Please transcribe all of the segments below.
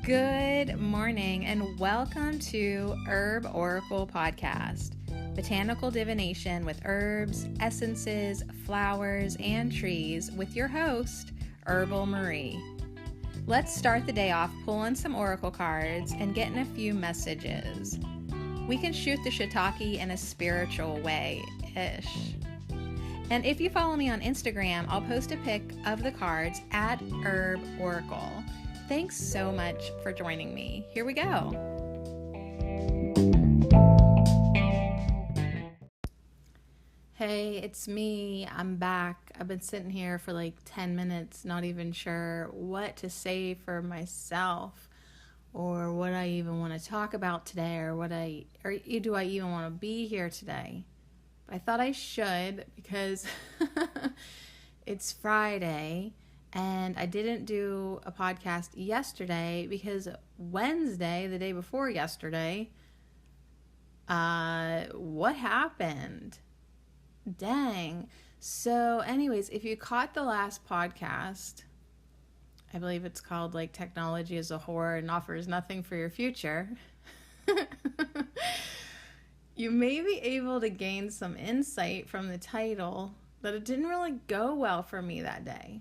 Good morning and welcome to Herb Oracle Podcast, botanical divination with herbs, essences, flowers, and trees with your host, Herbal Marie. Let's start the day off pulling some oracle cards and getting a few messages. We can shoot the shiitake in a spiritual way-ish. And if you follow me on Instagram, I'll post a pic of the cards at Herb Oracle. Thanks so much for joining me. Here we go. Hey, it's me. I'm back. I've been sitting here for like 10 minutes, not even sure what to say for myself or what I even want to talk about today or do I even want to be here today? But I thought I should because it's Friday. And I didn't do a podcast yesterday because Wednesday, the day before yesterday, what happened? Dang. So anyways, if you caught the last podcast, I believe it's called like Technology is a Whore and Offers Nothing for Your Future. You may be able to gain some insight from the title that it didn't really go well for me that day.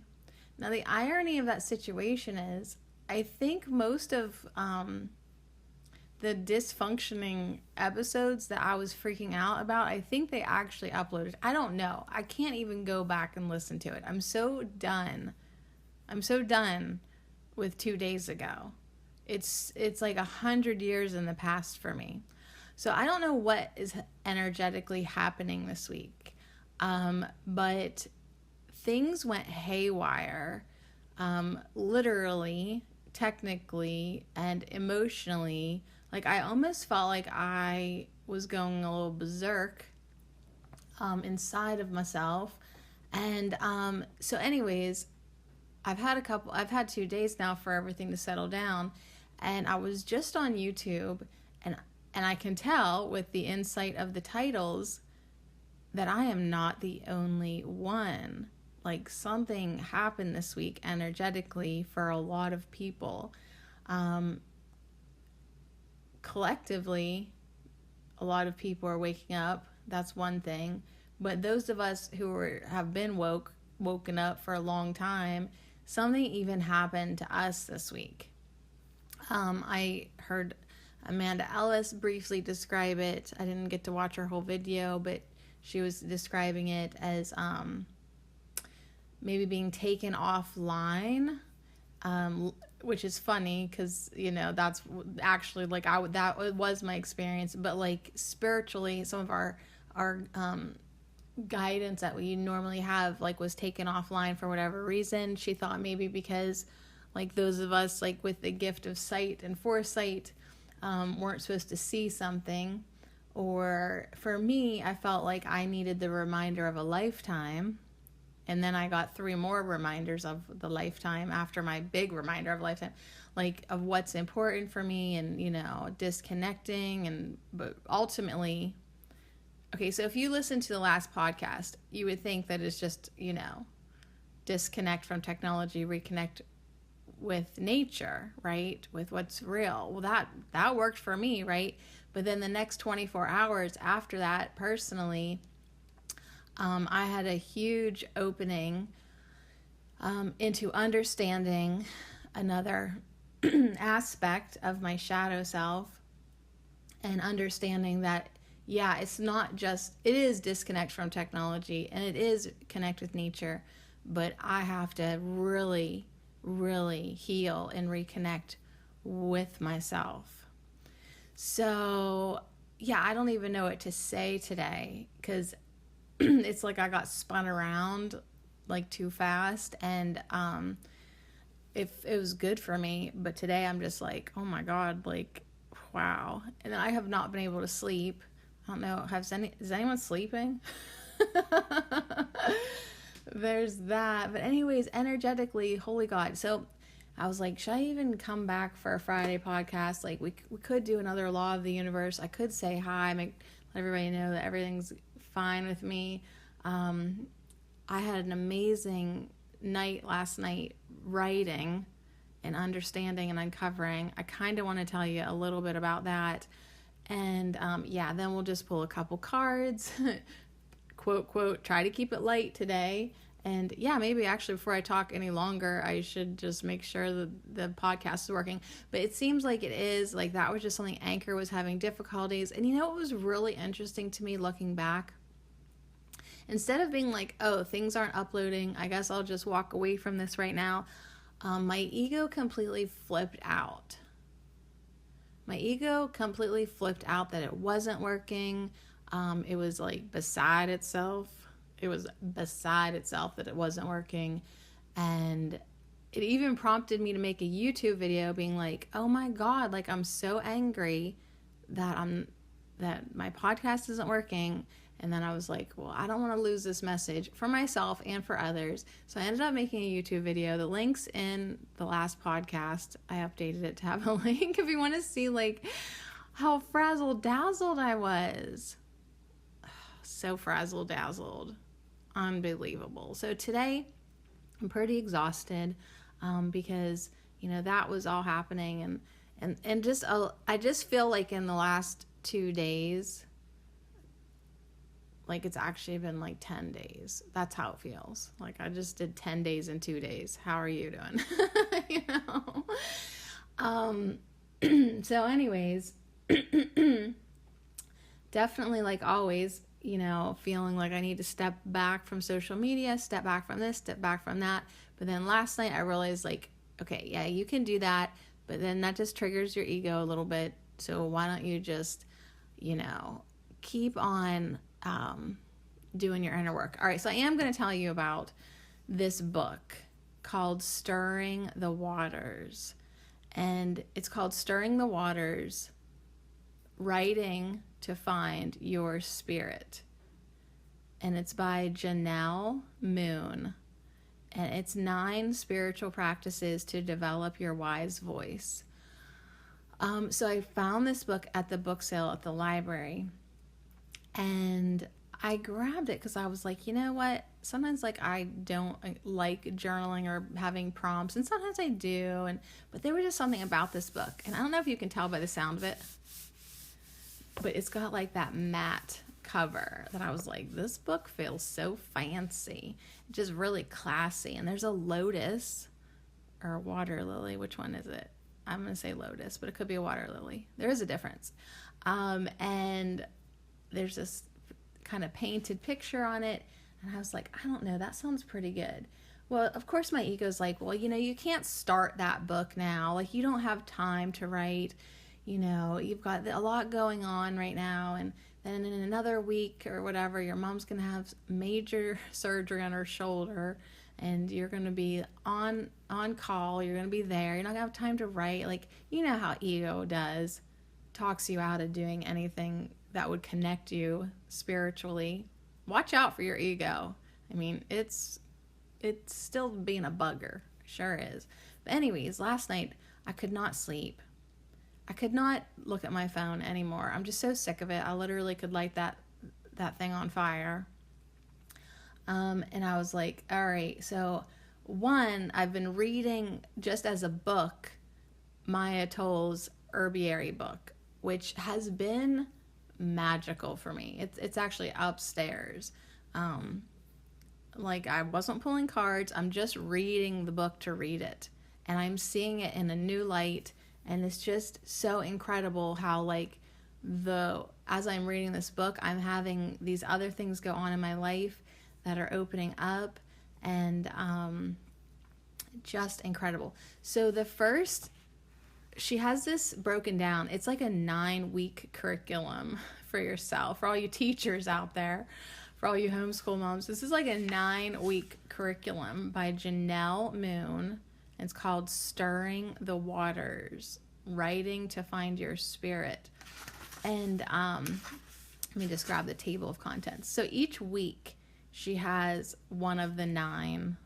Now, the irony of that situation is I think most of the dysfunctioning episodes that I was freaking out about, I think they actually uploaded. I don't know. I can't even go back and listen to it. I'm so done. With 2 days ago. It's like 100 years in the past for me. So I don't know what is energetically happening this week. But things went haywire, literally, technically, and emotionally. Like, I almost felt like I was going a little berserk inside of myself. And so anyways, I've had 2 days now for everything to settle down. And I was just on YouTube, and I can tell with the insight of the titles that I am not the only one. Like, something happened this week energetically for a lot of people. Collectively, a lot of people are waking up. That's one thing. But those of us who have been woken up for a long time, something even happened to us this week. I heard Amanda Ellis briefly describe it. I didn't get to watch her whole video, but she was describing it as maybe being taken offline, which is funny because, you know, that's actually like that was my experience. But like spiritually, some of our guidance that we normally have like was taken offline for whatever reason. She thought maybe because like those of us like with the gift of sight and foresight weren't supposed to see something. Or for me, I felt like I needed the reminder of a lifetime. And then I got 3 more reminders of the lifetime after my big reminder of lifetime, like of what's important for me and, you know, disconnecting. But ultimately, okay, so if you listen to the last podcast, you would think that it's just, you know, disconnect from technology, reconnect with nature, right? With what's real. Well, that worked for me, right? But then the next 24 hours after that, personally, I had a huge opening into understanding another aspect of my shadow self and understanding that, yeah, it is disconnect from technology and it is connect with nature, but I have to really, really heal and reconnect with myself. So, yeah, I don't even know what to say today because it's like I got spun around like too fast, and it was good for me, but today I'm just like, oh my God, like, wow. And I have not been able to sleep. I don't know, is anyone sleeping? There's that. But anyways, energetically, holy God. So I was like, should I even come back for a Friday podcast? Like, we could do another Law of the Universe. I could say hi, let everybody know that everything's fine with me. I had an amazing night last night writing and understanding and uncovering. I kind of want to tell you a little bit about that. And then we'll just pull a couple cards, quote, quote, try to keep it light today. And maybe actually before I talk any longer, I should just make sure that the podcast is working. But it seems like it is. Like, that was just something Anchor was having difficulties. And what was really interesting to me looking back? Instead of being like, oh, things aren't uploading, I guess I'll just walk away from this right now. My ego completely flipped out. My ego completely flipped out that it wasn't working. It was like beside itself. It was beside itself that it wasn't working. And it even prompted me to make a YouTube video being like, oh my God, like, I'm so angry that my podcast isn't working. And then I was like, well, I don't want to lose this message for myself and for others. So I ended up making a YouTube video. The link's in the last podcast. I updated it to have a link if you want to see like how frazzled dazzled I was. So frazzled dazzled. Unbelievable. So today I'm pretty exhausted because that was all happening, and just I just feel like in the last 2 days, like it's actually been like 10 days. That's how it feels. Like I just did 10 days in 2 days. How are you doing? So anyways, definitely, like always, feeling like I need to step back from social media, step back from this, step back from that. But then last night I realized, like, okay, yeah, you can do that, but then that just triggers your ego a little bit. So why don't you just, keep on doing your inner work. All right, so I am going to tell you about this book called Stirring the Waters. And it's called Stirring the Waters, Writing to Find Your Spirit. And it's by Janelle Moon. And it's 9 spiritual practices to develop your wise voice. So I found this book at the book sale at the library. And I grabbed it because I was like, you know what? Sometimes like I don't like journaling or having prompts, and sometimes I do. But there was just something about this book, and I don't know if you can tell by the sound of it, but it's got like that matte cover that I was like, this book feels so fancy, just really classy. And there's a lotus or a water lily. Which one is it? I'm going to say lotus, but it could be a water lily. There is a difference. And there's this kind of painted picture on it. And I was like, I don't know, that sounds pretty good. Well, of course my ego's like, well, you can't start that book now. Like, you don't have time to write. You've got a lot going on right now. And then in another week or whatever, your mom's going to have major surgery on her shoulder. And you're going to be on call. You're going to be there. You're not going to have time to write. Like, you know how ego does. Talks you out of doing anything that would connect you spiritually. Watch out for your ego. I mean, it's still being a bugger. Sure is. But anyways, last night I could not sleep. I could not look at my phone anymore. I'm just so sick of it. I literally could light that thing on fire. And I was like, all right, so one, I've been reading just as a book, Maya Toll's Herbiary book, which has been magical for me. It's actually upstairs. Like, I wasn't pulling cards. I'm just reading the book to read it. And I'm seeing it in a new light. And it's just so incredible how, like, as I'm reading this book, I'm having these other things go on in my life that are opening up, and just incredible. So she has this broken down. It's like a 9-week curriculum for yourself, for all you teachers out there, for all you homeschool moms. This is like a 9-week curriculum by Janelle Moon. It's called Stirring the Waters, Writing to Find Your Spirit. And let me just grab the table of contents. So each week she has one of the 9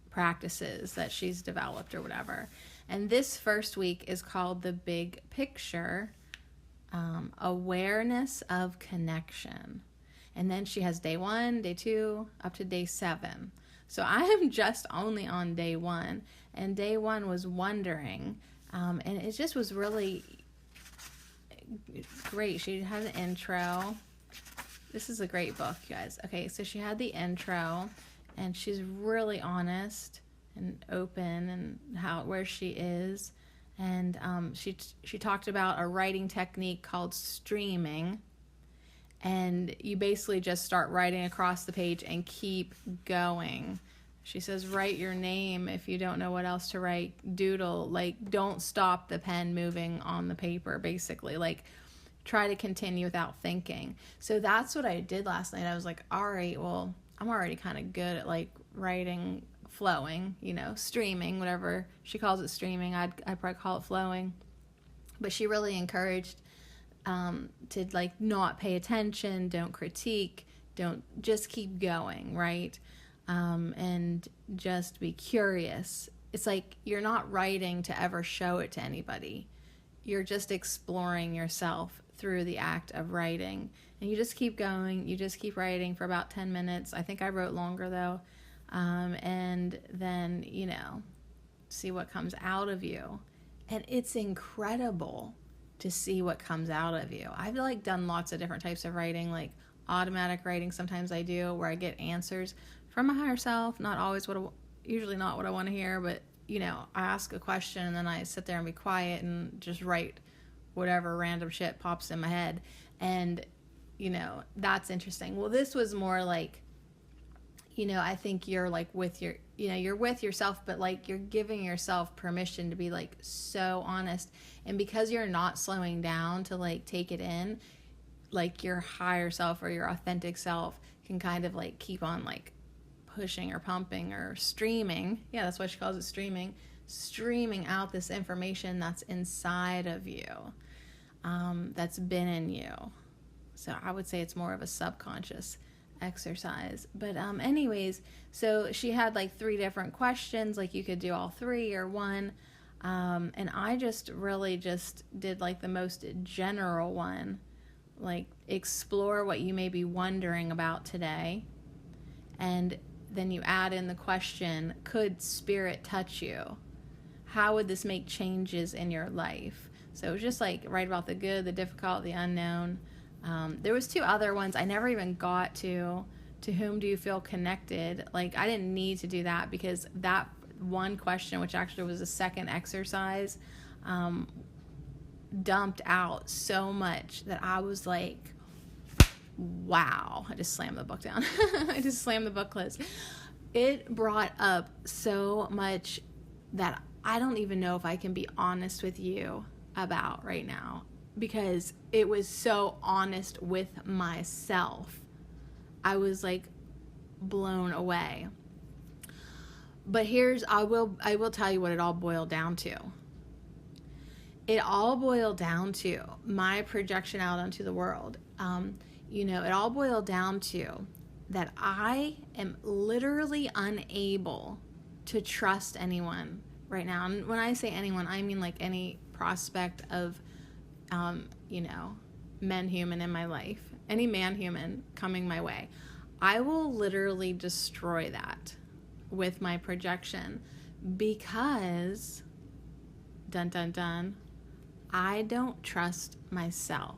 practices that she's developed or whatever. And this first week is called The Big Picture, Awareness of Connection. And then she has day 1, day 2, up to day 7. So I am just only on day 1, and day 1 was wondering, and it just was really great. She had an intro. This is a great book, you guys. Okay, so she had the intro, and she's really honest and open and where she is. And she talked about a writing technique called streaming. And you basically just start writing across the page and keep going. She says, write your name if you don't know what else to write. Doodle, like, don't stop the pen moving on the paper, basically. Like, try to continue without thinking. So that's what I did last night. I was like, all right, well, I'm already kind of good at, like, writing, flowing, you know, streaming, whatever she calls it, streaming. I'd probably call it flowing. But she really encouraged to, like, not pay attention, don't critique, don't, just keep going, right? And just be curious. It's like you're not writing to ever show it to anybody. You're just exploring yourself through the act of writing. And you just keep going. You just keep writing for about 10 minutes. I think I wrote longer, though. And then, you know, see what comes out of you. And it's incredible to see what comes out of you. I've, like, done lots of different types of writing, like automatic writing sometimes I do, where I get answers from my higher self, usually not what I want to hear, but, you know, I ask a question and then I sit there and be quiet and just write whatever random shit pops in my head. And, you know, that's interesting. Well, this was more like, you know, I think you're, like, you're with yourself, but, like, you're giving yourself permission to be, like, so honest. And because you're not slowing down to, like, take it in, like, your higher self or your authentic self can kind of, like, keep on, like, pushing or pumping or streaming. Yeah, that's why she calls it streaming out this information that's inside of you, that's been in you. So I would say it's more of a subconscious exercise. But anyways, so she had, like, 3 different questions, like, you could do all 3 or 1. And I just really just did, like, the most general one, like, explore what you may be wondering about today. And then you add in the question, could spirit touch you? How would this make changes in your life? So it was just, like, write about the good, the difficult, the unknown. There was 2 other ones I never even got to whom do you feel connected? Like, I didn't need to do that because that one question, which actually was a second exercise, dumped out so much that I was like, wow. I just slammed the book down. I just slammed the book closed. It brought up so much that I don't even know if I can be honest with you about right now, because it was so honest with myself. I was, like, blown away. But I will tell you what it all boiled down to. It all boiled down to my projection out onto the world. You know, it all boiled down to that I am literally unable to trust anyone right now. And when I say anyone, I mean, like, any prospect of, you know, men human in my life, any man human coming my way. I will literally destroy that with my projection because, dun dun dun, I don't trust myself.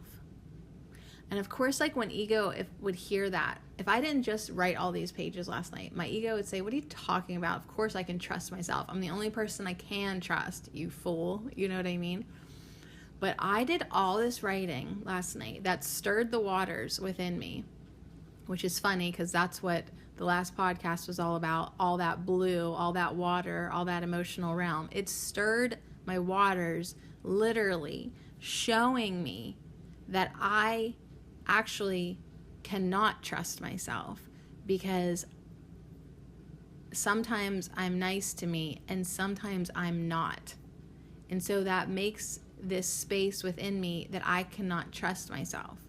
And of course, like, when ego would hear that, if I didn't just write all these pages last night, my ego would say, what are you talking about? Of course I can trust myself. I'm the only person I can trust, you fool. You know what I mean? But I did all this writing last night that stirred the waters within me, which is funny because that's what the last podcast was all about. All that blue, all that water, all that emotional realm. It stirred my waters, literally showing me that I actually cannot trust myself, because sometimes I'm nice to me and sometimes I'm not. And so that makes this space within me that I cannot trust myself.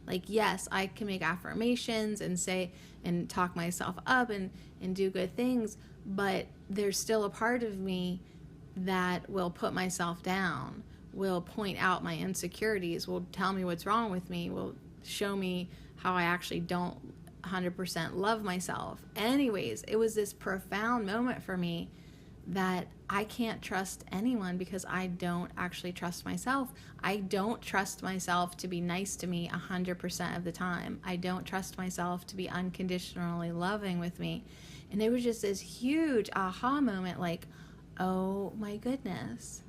Like, yes, I can make affirmations and say and talk myself up and do good things, but there's still a part of me that will put myself down, will point out my insecurities, will tell me what's wrong with me, will show me how I actually don't 100% love myself. Anyways, it was this profound moment for me that I can't trust anyone because I don't actually trust myself. I don't trust myself to be nice to me 100% of the time. I don't trust myself to be unconditionally loving with me. And it was just this huge aha moment, like, oh my goodness.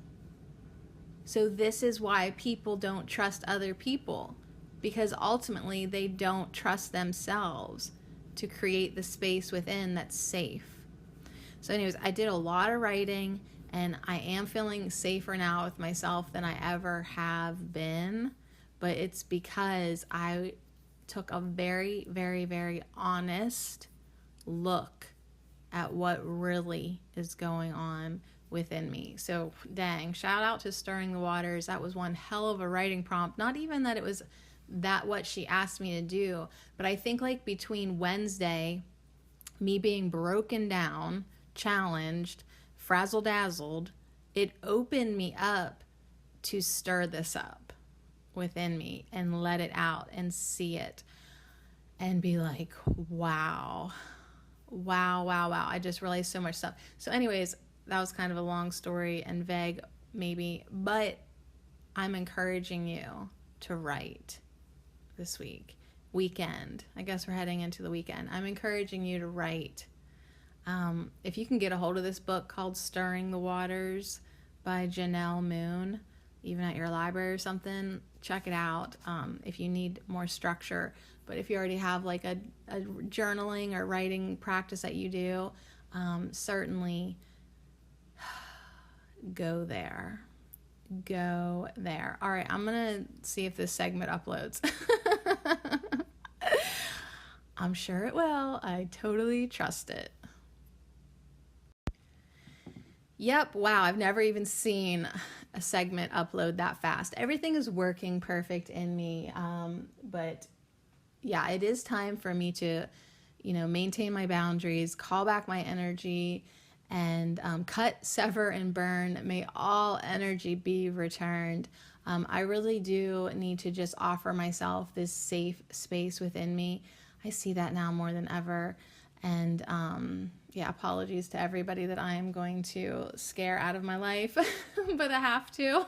So this is why people don't trust other people, because ultimately they don't trust themselves to create the space within that's safe. So anyways, I did a lot of writing, and I am feeling safer now with myself than I ever have been, but it's because I took a very, very, very honest look at what really is going on within me. So dang, shout out to Stirring the Waters. That was one hell of a writing prompt. Not even that it was that what she asked me to do, but I think like between Wednesday, me being broken down, challenged, frazzle dazzled, it opened me up to stir this up within me and let it out and see it and be like, wow. I just realized so much stuff. So anyways, that was kind of a long story and vague maybe, but I'm encouraging you to write this weekend. I guess we're heading into the weekend. I'm encouraging you to write. If you can get a hold of this book called Stirring the Waters by Janelle Moon, even at your library or something, check it out if you need more structure. But if you already have like a journaling or writing practice that you do, certainly go there. All right, I'm going to see if this segment uploads. I'm sure it will. I totally trust it. Yep, wow, I've never even seen a segment upload that fast. Everything is working perfect in me, but yeah, it is time for me to, maintain my boundaries, call back my energy, and cut, sever, and burn. May all energy be returned. I really do need to just offer myself this safe space within me. I see that now more than ever. And apologies to everybody that I am going to scare out of my life, but I have to.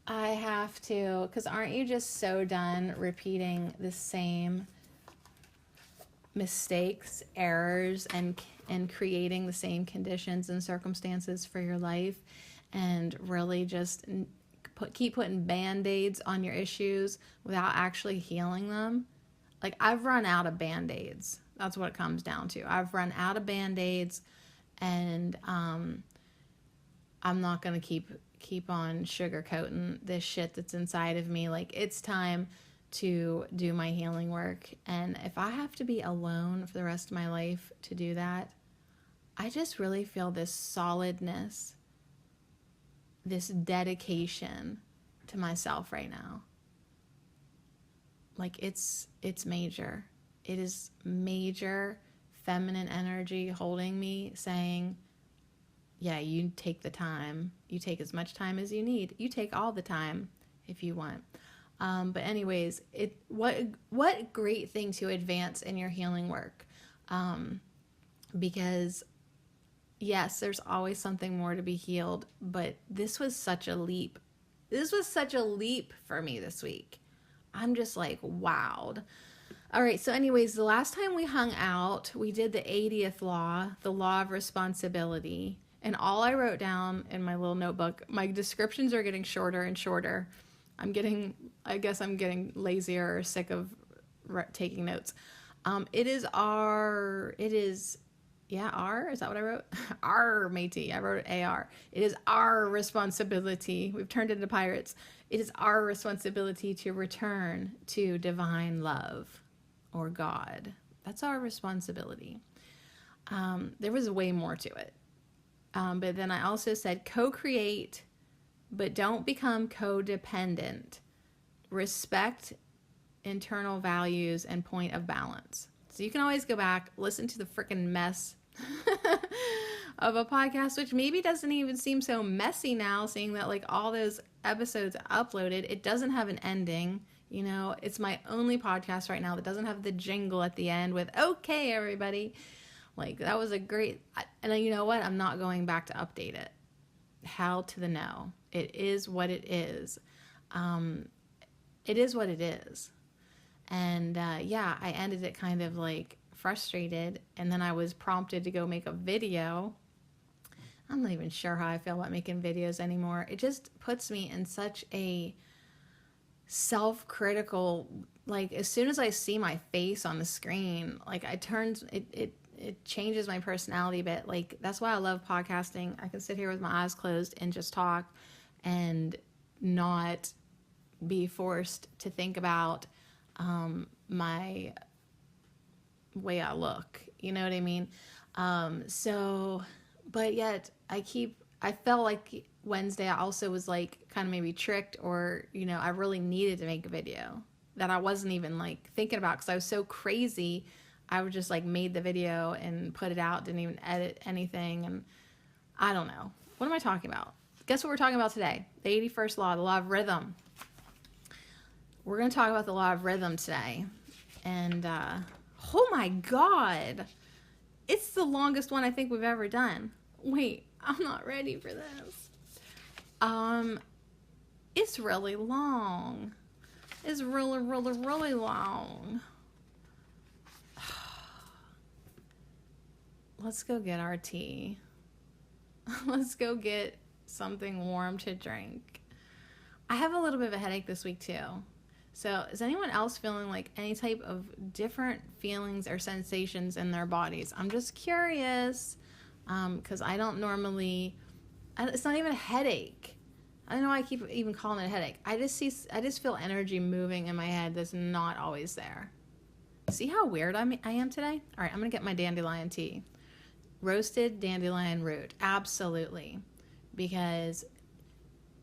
I have to, because aren't you just so done repeating the same mistakes, errors, and creating the same conditions and circumstances for your life, and really just keep putting band-aids on your issues without actually healing them? Like, I've run out of band-aids. That's what it comes down to. I've run out of band-aids, and I'm not going to keep on sugarcoating this shit that's inside of me. Like, it's time to do my healing work. And if I have to be alone for the rest of my life to do that, I just really feel this solidness, this dedication to myself right now. Like, it's major. It is major feminine energy holding me, saying, yeah, you take the time. You take as much time as you need. You take all the time if you want. But anyways, what great thing to advance in your healing work. Because yes, there's always something more to be healed, but this was such a leap. This was such a leap for me this week. I'm just like, wowed. All right, so anyways, the last time we hung out, we did the 80th law, the law of responsibility. And all I wrote down in my little notebook, my descriptions are getting shorter and shorter. I guess I'm getting lazier or sick of taking notes. Is that what I wrote? R, matey. I wrote AR. It is our responsibility. We've turned into pirates. It is our responsibility to return to divine love or God. That's our responsibility. There was way more to it. But then I also said co-create, but don't become codependent. Respect internal values and point of balance. So you can always go back, listen to the freaking mess of a podcast, which maybe doesn't even seem so messy now, seeing that like all those episodes uploaded. It doesn't have an ending. You know, it's my only podcast right now that doesn't have the jingle at the end with, okay, everybody. Like, that was a great, and you know what? I'm not going back to update it. Hell to the no. It is what it is. It is what it is. And yeah, I ended it kind of like frustrated. And then I was prompted to go make a video. I'm not even sure how I feel about making videos anymore. It just puts me in such a self-critical, like as soon as I see my face on the screen, like it changes my personality a bit. Like that's why I love podcasting. I can sit here with my eyes closed and just talk and not be forced to think about my way I look. You know what I mean? But yet I felt like Wednesday I also was like kind of maybe tricked, or, you know, I really needed to make a video that I wasn't even like thinking about because I was so crazy. I would just like made the video and put it out, didn't even edit anything. And I don't know. What am I talking about? Guess what we're talking about today? The 81st law, the law of rhythm. We're going to talk about the law of rhythm today. And, oh my God, it's the longest one I think we've ever done. Wait, I'm not ready for this. It's really long. It's really, really, really long. Let's go get our tea. Let's go get something warm to drink. I have a little bit of a headache this week too. So is anyone else feeling like any type of different feelings or sensations in their bodies? I'm just curious, because I don't normally, it's not even a headache. I don't know why I keep even calling it a headache. I just feel energy moving in my head that's not always there. See how weird I am today? All right, I'm going to get my dandelion tea. Roasted dandelion root, absolutely, because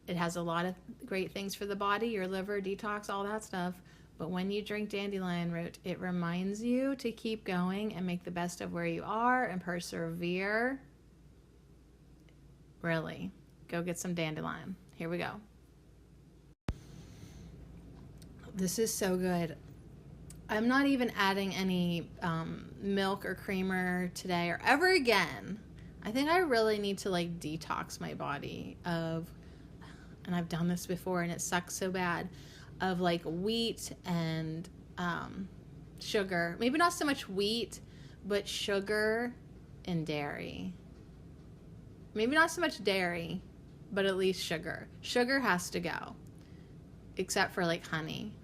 it has a lot of great things for the body, your liver, detox, all that stuff. But when you drink dandelion root, it reminds you to keep going and make the best of where you are and persevere. Really, go get some dandelion. Here we go. This is so good. I'm not even adding any milk or creamer today or ever again. I think I really need to like detox my body of, and I've done this before and it sucks so bad, of like wheat and sugar. Maybe not so much wheat, but sugar and dairy. Maybe not so much dairy, but at least sugar. Sugar has to go, except for like honey.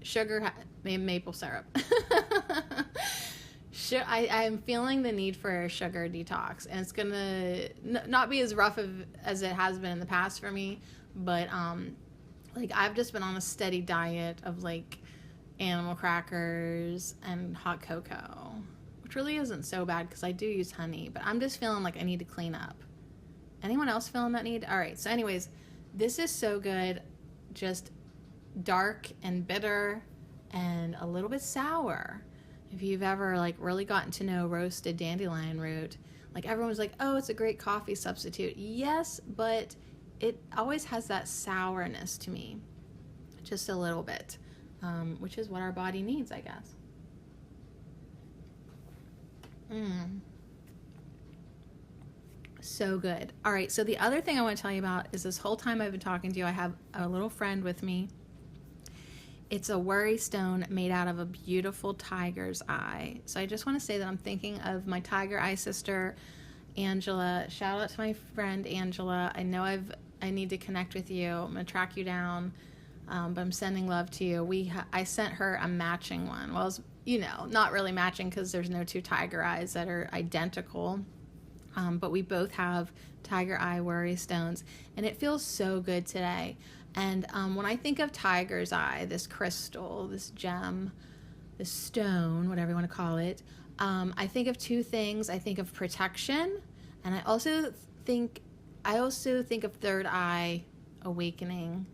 Sugar, maple syrup. I am feeling the need for a sugar detox, and it's gonna not be as rough as it has been in the past for me, but like I've just been on a steady diet of like animal crackers and hot cocoa, which really isn't so bad because I do use honey, but I'm just feeling like I need to clean up. Anyone else feeling that need? All right, so anyways, this is so good. Just dark and bitter and a little bit sour. If you've ever like really gotten to know roasted dandelion root, like everyone's like, oh, it's a great coffee substitute. Yes, but it always has that sourness to me, just a little bit, which is what our body needs, I guess. So good. All right, so the other thing I want to tell you about is this whole time I've been talking to you, I have a little friend with me. It's a worry stone made out of a beautiful tiger's eye. So I just want to say that I'm thinking of my tiger eye sister, Angela. Shout out to my friend Angela. I know I need to connect with you. I'm going to track you down, but I'm sending love to you. I sent her a matching one. Well, you know, not really matching because there's no two tiger eyes that are identical. But we both have tiger eye worry stones, and it feels so good today. And when I think of tiger's eye, this crystal, this gem, this stone, whatever you want to call it, I think of two things. I think of protection, and I also think of third eye awakening,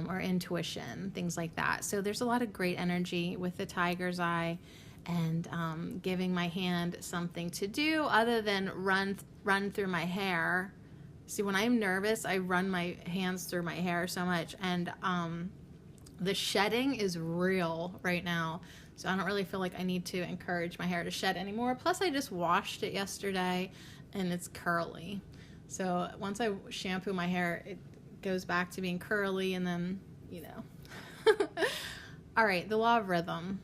or intuition, things like that. So there's a lot of great energy with the tiger's eye, and giving my hand something to do other than run through my hair. See, when I'm nervous, I run my hands through my hair so much, and The shedding is real right now. So I don't really feel like I need to encourage my hair to shed anymore. Plus, I just washed it yesterday and it's curly. So once I shampoo my hair, it goes back to being curly, and then, you know. All right, the law of rhythm.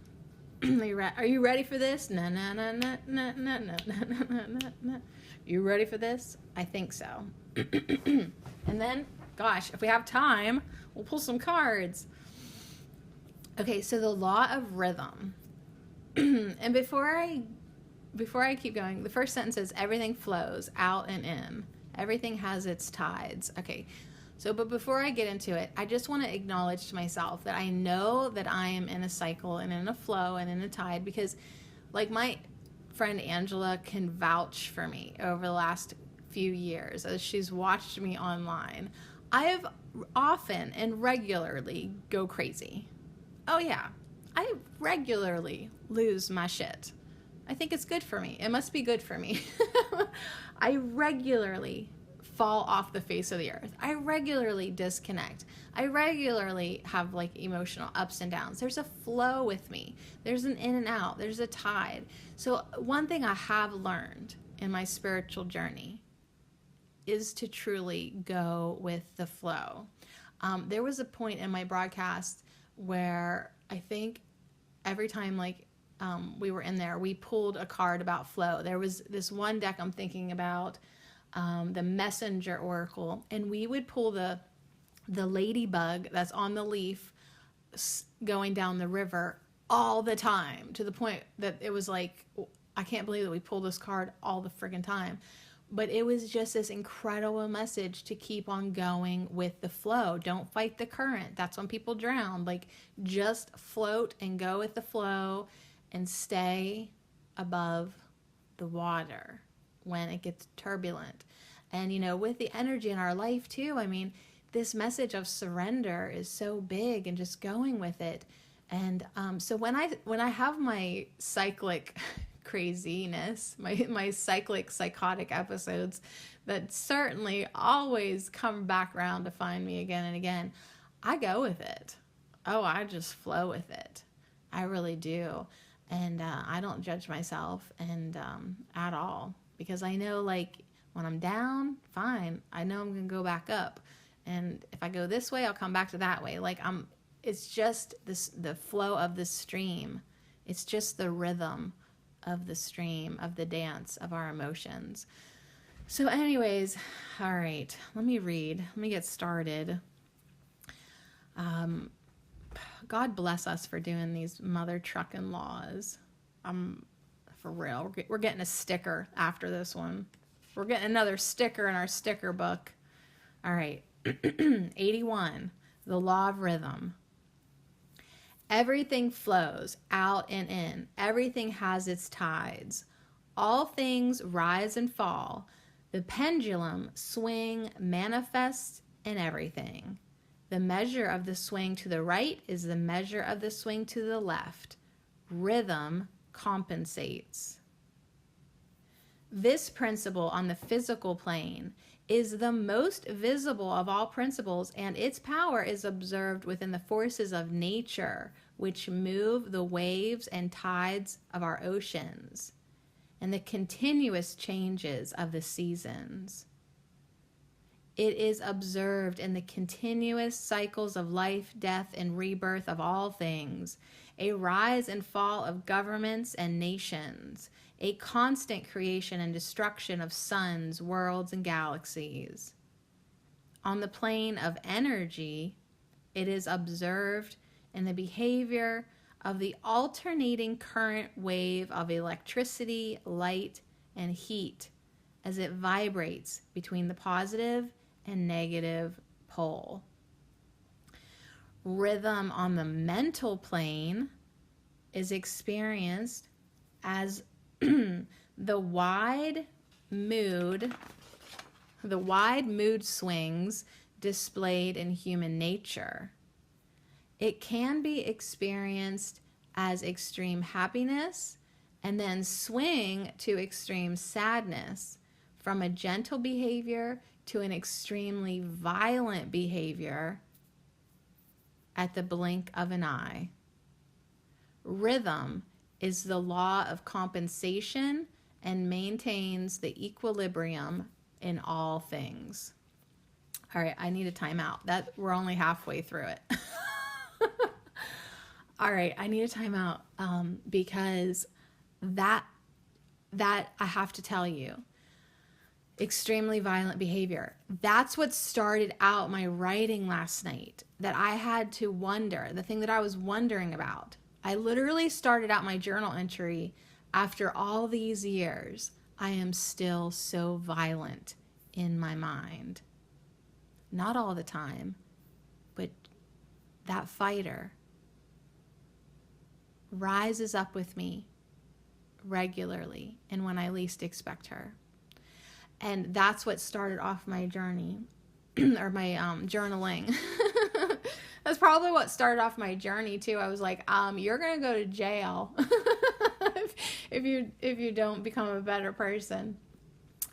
Are you ready for this? Na na na na na na na na na na. You ready for this? I think so. And then, gosh, if we have time, we'll pull some cards. Okay, so the law of rhythm. And before I keep going, the first sentence says everything flows out and in. Everything has its tides. Okay. So, but before I get into it, I just want to acknowledge to myself that I know that I am in a cycle and in a flow and in a tide, because like my friend Angela can vouch for me over the last few years as she's watched me online. I have often and regularly go crazy. Oh yeah, I regularly lose my shit. I think it's good for me. It must be good for me. I regularly fall off the face of the earth. I regularly disconnect. I regularly have like emotional ups and downs. There's a flow with me. There's an in and out. There's a tide. So one thing I have learned in my spiritual journey is to truly go with the flow. There was a point in my broadcast where I think every time we were in there, we pulled a card about flow. There was this one deck I'm thinking about, the Messenger Oracle, and we would pull the ladybug that's on the leaf going down the river all the time, to the point that it was like, I can't believe that we pulled this card all the friggin' time. But it was just this incredible message to keep on going with the flow. Don't fight the current. That's when people drown. Like, just float and go with the flow and stay above the water when it gets turbulent. And, you know, with the energy in our life too, I mean, this message of surrender is so big, and just going with it. And so when I have my cyclic craziness, my cyclic psychotic episodes that certainly always come back around to find me again and again, I go with it. Oh, I just flow with it. I really do. And I don't judge myself and at all, because I know, like, when I'm down, fine, I know I'm gonna go back up, and if I go this way, I'll come back to that way. Like, it's just the flow of the stream. It's just the rhythm of the stream, of the dance of our emotions. So anyways, all right, let me read. Let me get started. God bless us for doing these mother trucking laws. For real. We're getting a sticker after this one. We're getting another sticker in our sticker book. All right. 81, the law of rhythm. Everything flows out and in. Everything has its tides. All things rise and fall. The pendulum swing manifests in everything. The measure of the swing to the right is the measure of the swing to the left. Rhythm compensates. This principle on the physical plane is the most visible of all principles, and its power is observed within the forces of nature, which move the waves and tides of our oceans, and the continuous changes of the seasons. It is observed in the continuous cycles of life, death, and rebirth of all things, a rise and fall of governments and nations, a constant creation and destruction of suns, worlds, and galaxies. On the plane of energy, it is observed in the behavior of the alternating current wave of electricity, light, and heat as it vibrates between the positive and negative pole. Rhythm on the mental plane is experienced as the wide mood swings displayed in human nature. It can be experienced as extreme happiness and then swing to extreme sadness, from a gentle behavior to an extremely violent behavior at the blink of an eye. Rhythm is the law of compensation and maintains the equilibrium in all things. All right, I need a timeout. We're only halfway through it. All right, I need a timeout because that I have to tell you, extremely violent behavior. That's what started out my writing last night, that I had to wonder, the thing that I was wondering about. I literally started out my journal entry, after all these years, I am still so violent in my mind. Not all the time, but that fighter rises up with me regularly and when I least expect her. And that's what started off my journey or my journaling. That's probably what started off my journey too. I was like, you're going to go to jail if you don't become a better person.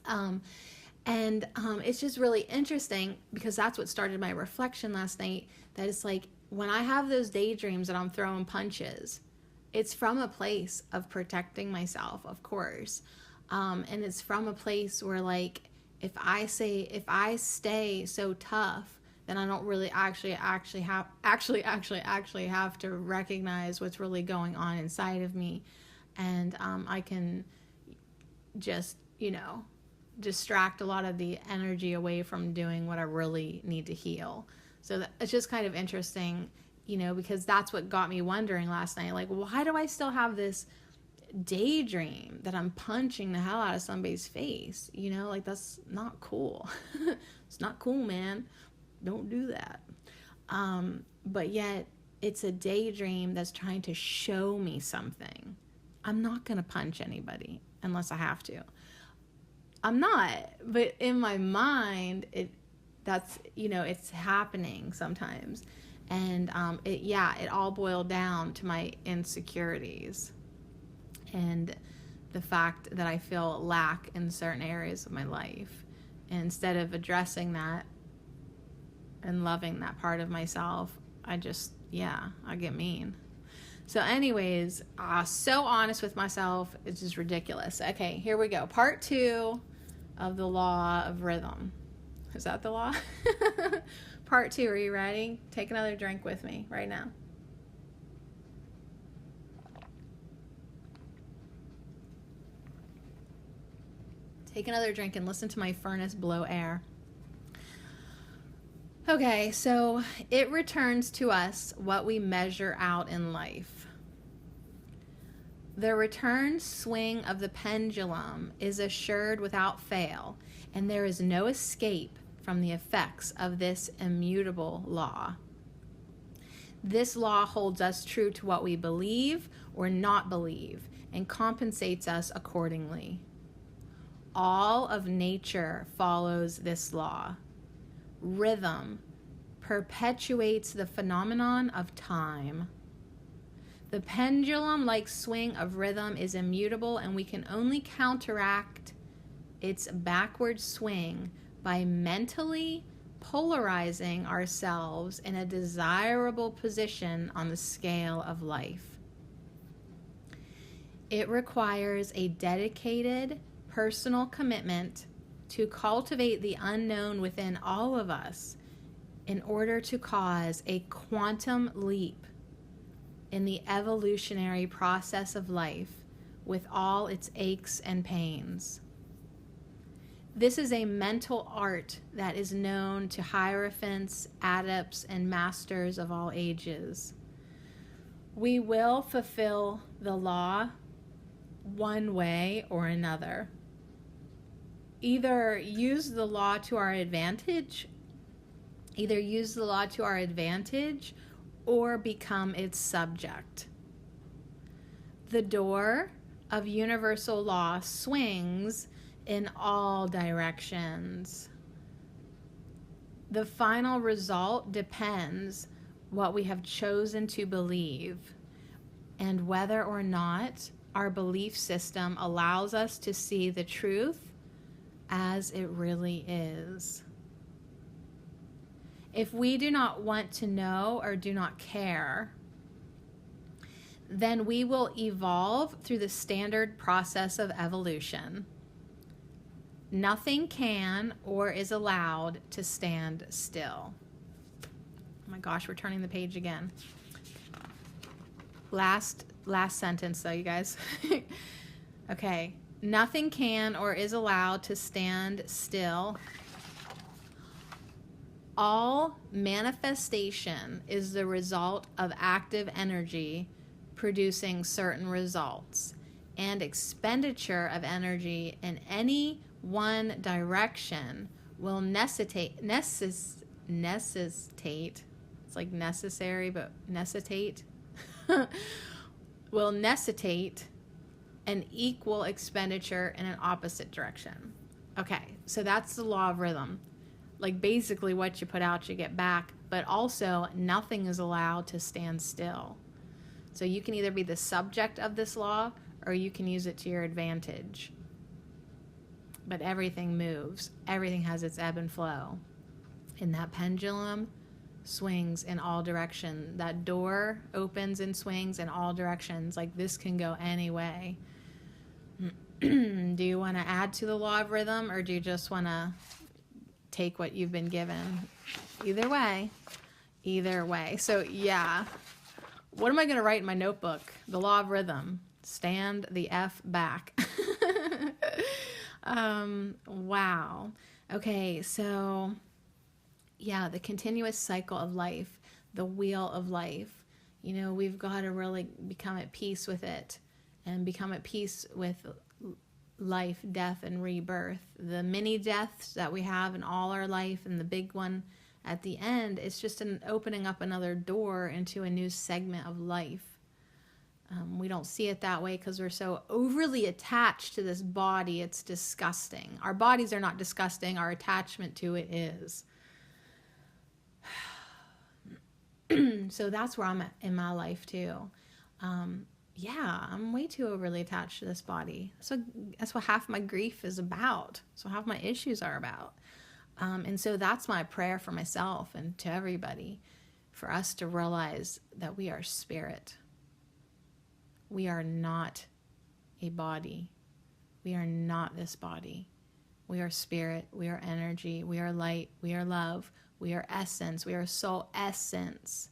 And it's just really interesting because that's what started my reflection last night, that it's like when I have those daydreams that I'm throwing punches, it's from a place of protecting myself, of course. And it's from a place where, like, if I stay so tough, then I don't really actually have to recognize what's really going on inside of me. And I can just, distract a lot of the energy away from doing what I really need to heal. So it's just kind of interesting, because that's what got me wondering last night, like, why do I still have this daydream that I'm punching the hell out of somebody's face? Like, that's not cool. It's not cool, man. Don't do that. But yet it's a daydream that's trying to show me something. I'm not going to punch anybody unless I have to. I'm not, but in my mind, it's happening sometimes. And it all boiled down to my insecurities and the fact that I feel lack in certain areas of my life. And instead of addressing that and loving that part of myself, I get mean. So anyways, so honest with myself, it's just ridiculous. Okay, here we go. Part 2 of the law of rhythm. Is that the law? Part 2, are you ready? Take another drink with me right now. Take another drink and listen to my furnace blow air. Okay, so it returns to us what we measure out in life. The return swing of the pendulum is assured without fail, and there is no escape from the effects of this immutable law. This law holds us true to what we believe or not believe and compensates us accordingly. All of nature follows this law. Rhythm perpetuates the phenomenon of time. The pendulum-like swing of rhythm is immutable, and we can only counteract its backward swing by mentally polarizing ourselves in a desirable position on the scale of life. It requires a dedicated personal commitment to cultivate the unknown within all of us in order to cause a quantum leap in the evolutionary process of life with all its aches and pains. This is a mental art that is known to hierophants, adepts, and masters of all ages. We will fulfill the law one way or another. Either use the law to our advantage, or become its subject. The door of universal law swings in all directions. The final result depends what we have chosen to believe and whether or not our belief system allows us to see the truth as it really is. If we do not want to know or do not care, then we will evolve through the standard process of evolution. Nothing can or is allowed to stand still. Oh my gosh, we're turning the page again. Last sentence though, you guys. Okay. Nothing can or is allowed to stand still. All manifestation is the result of active energy producing certain results, and expenditure of energy in any one direction will necessitate, it's like necessary, but necessitate, will necessitate an equal expenditure in an opposite direction. Okay, so that's the law of rhythm. Like basically what you put out, you get back, but also nothing is allowed to stand still. So you can either be the subject of this law or you can use it to your advantage. But everything moves. Everything has its ebb and flow. And that pendulum swings in all directions. That door opens and swings in all directions. Like this can go any way. Do you want to add to the law of rhythm, or do you just want to take what you've been given? Either way. So yeah, what am I going to write in my notebook? The law of rhythm. Stand the F back. Wow. Okay, so yeah, the continuous cycle of life, the wheel of life. You know, we've got to really become at peace with it and become at peace with life, death, and rebirth. The mini deaths that we have in all our life and the big one at the end, it's just an opening up another door into a new segment of life. We don't see it that way because we're so overly attached to this body. It's disgusting. Our bodies are not disgusting. Our attachment to it is. So that's where I'm at in my life too. Yeah, I'm way too overly attached to this body. That's what half my grief is about. So half my issues are about. And so that's my prayer for myself and to everybody, for us to realize that we are spirit. We are not a body. We are not this body. We are spirit. We are energy. We are light. We are love. We are essence. We are soul essence.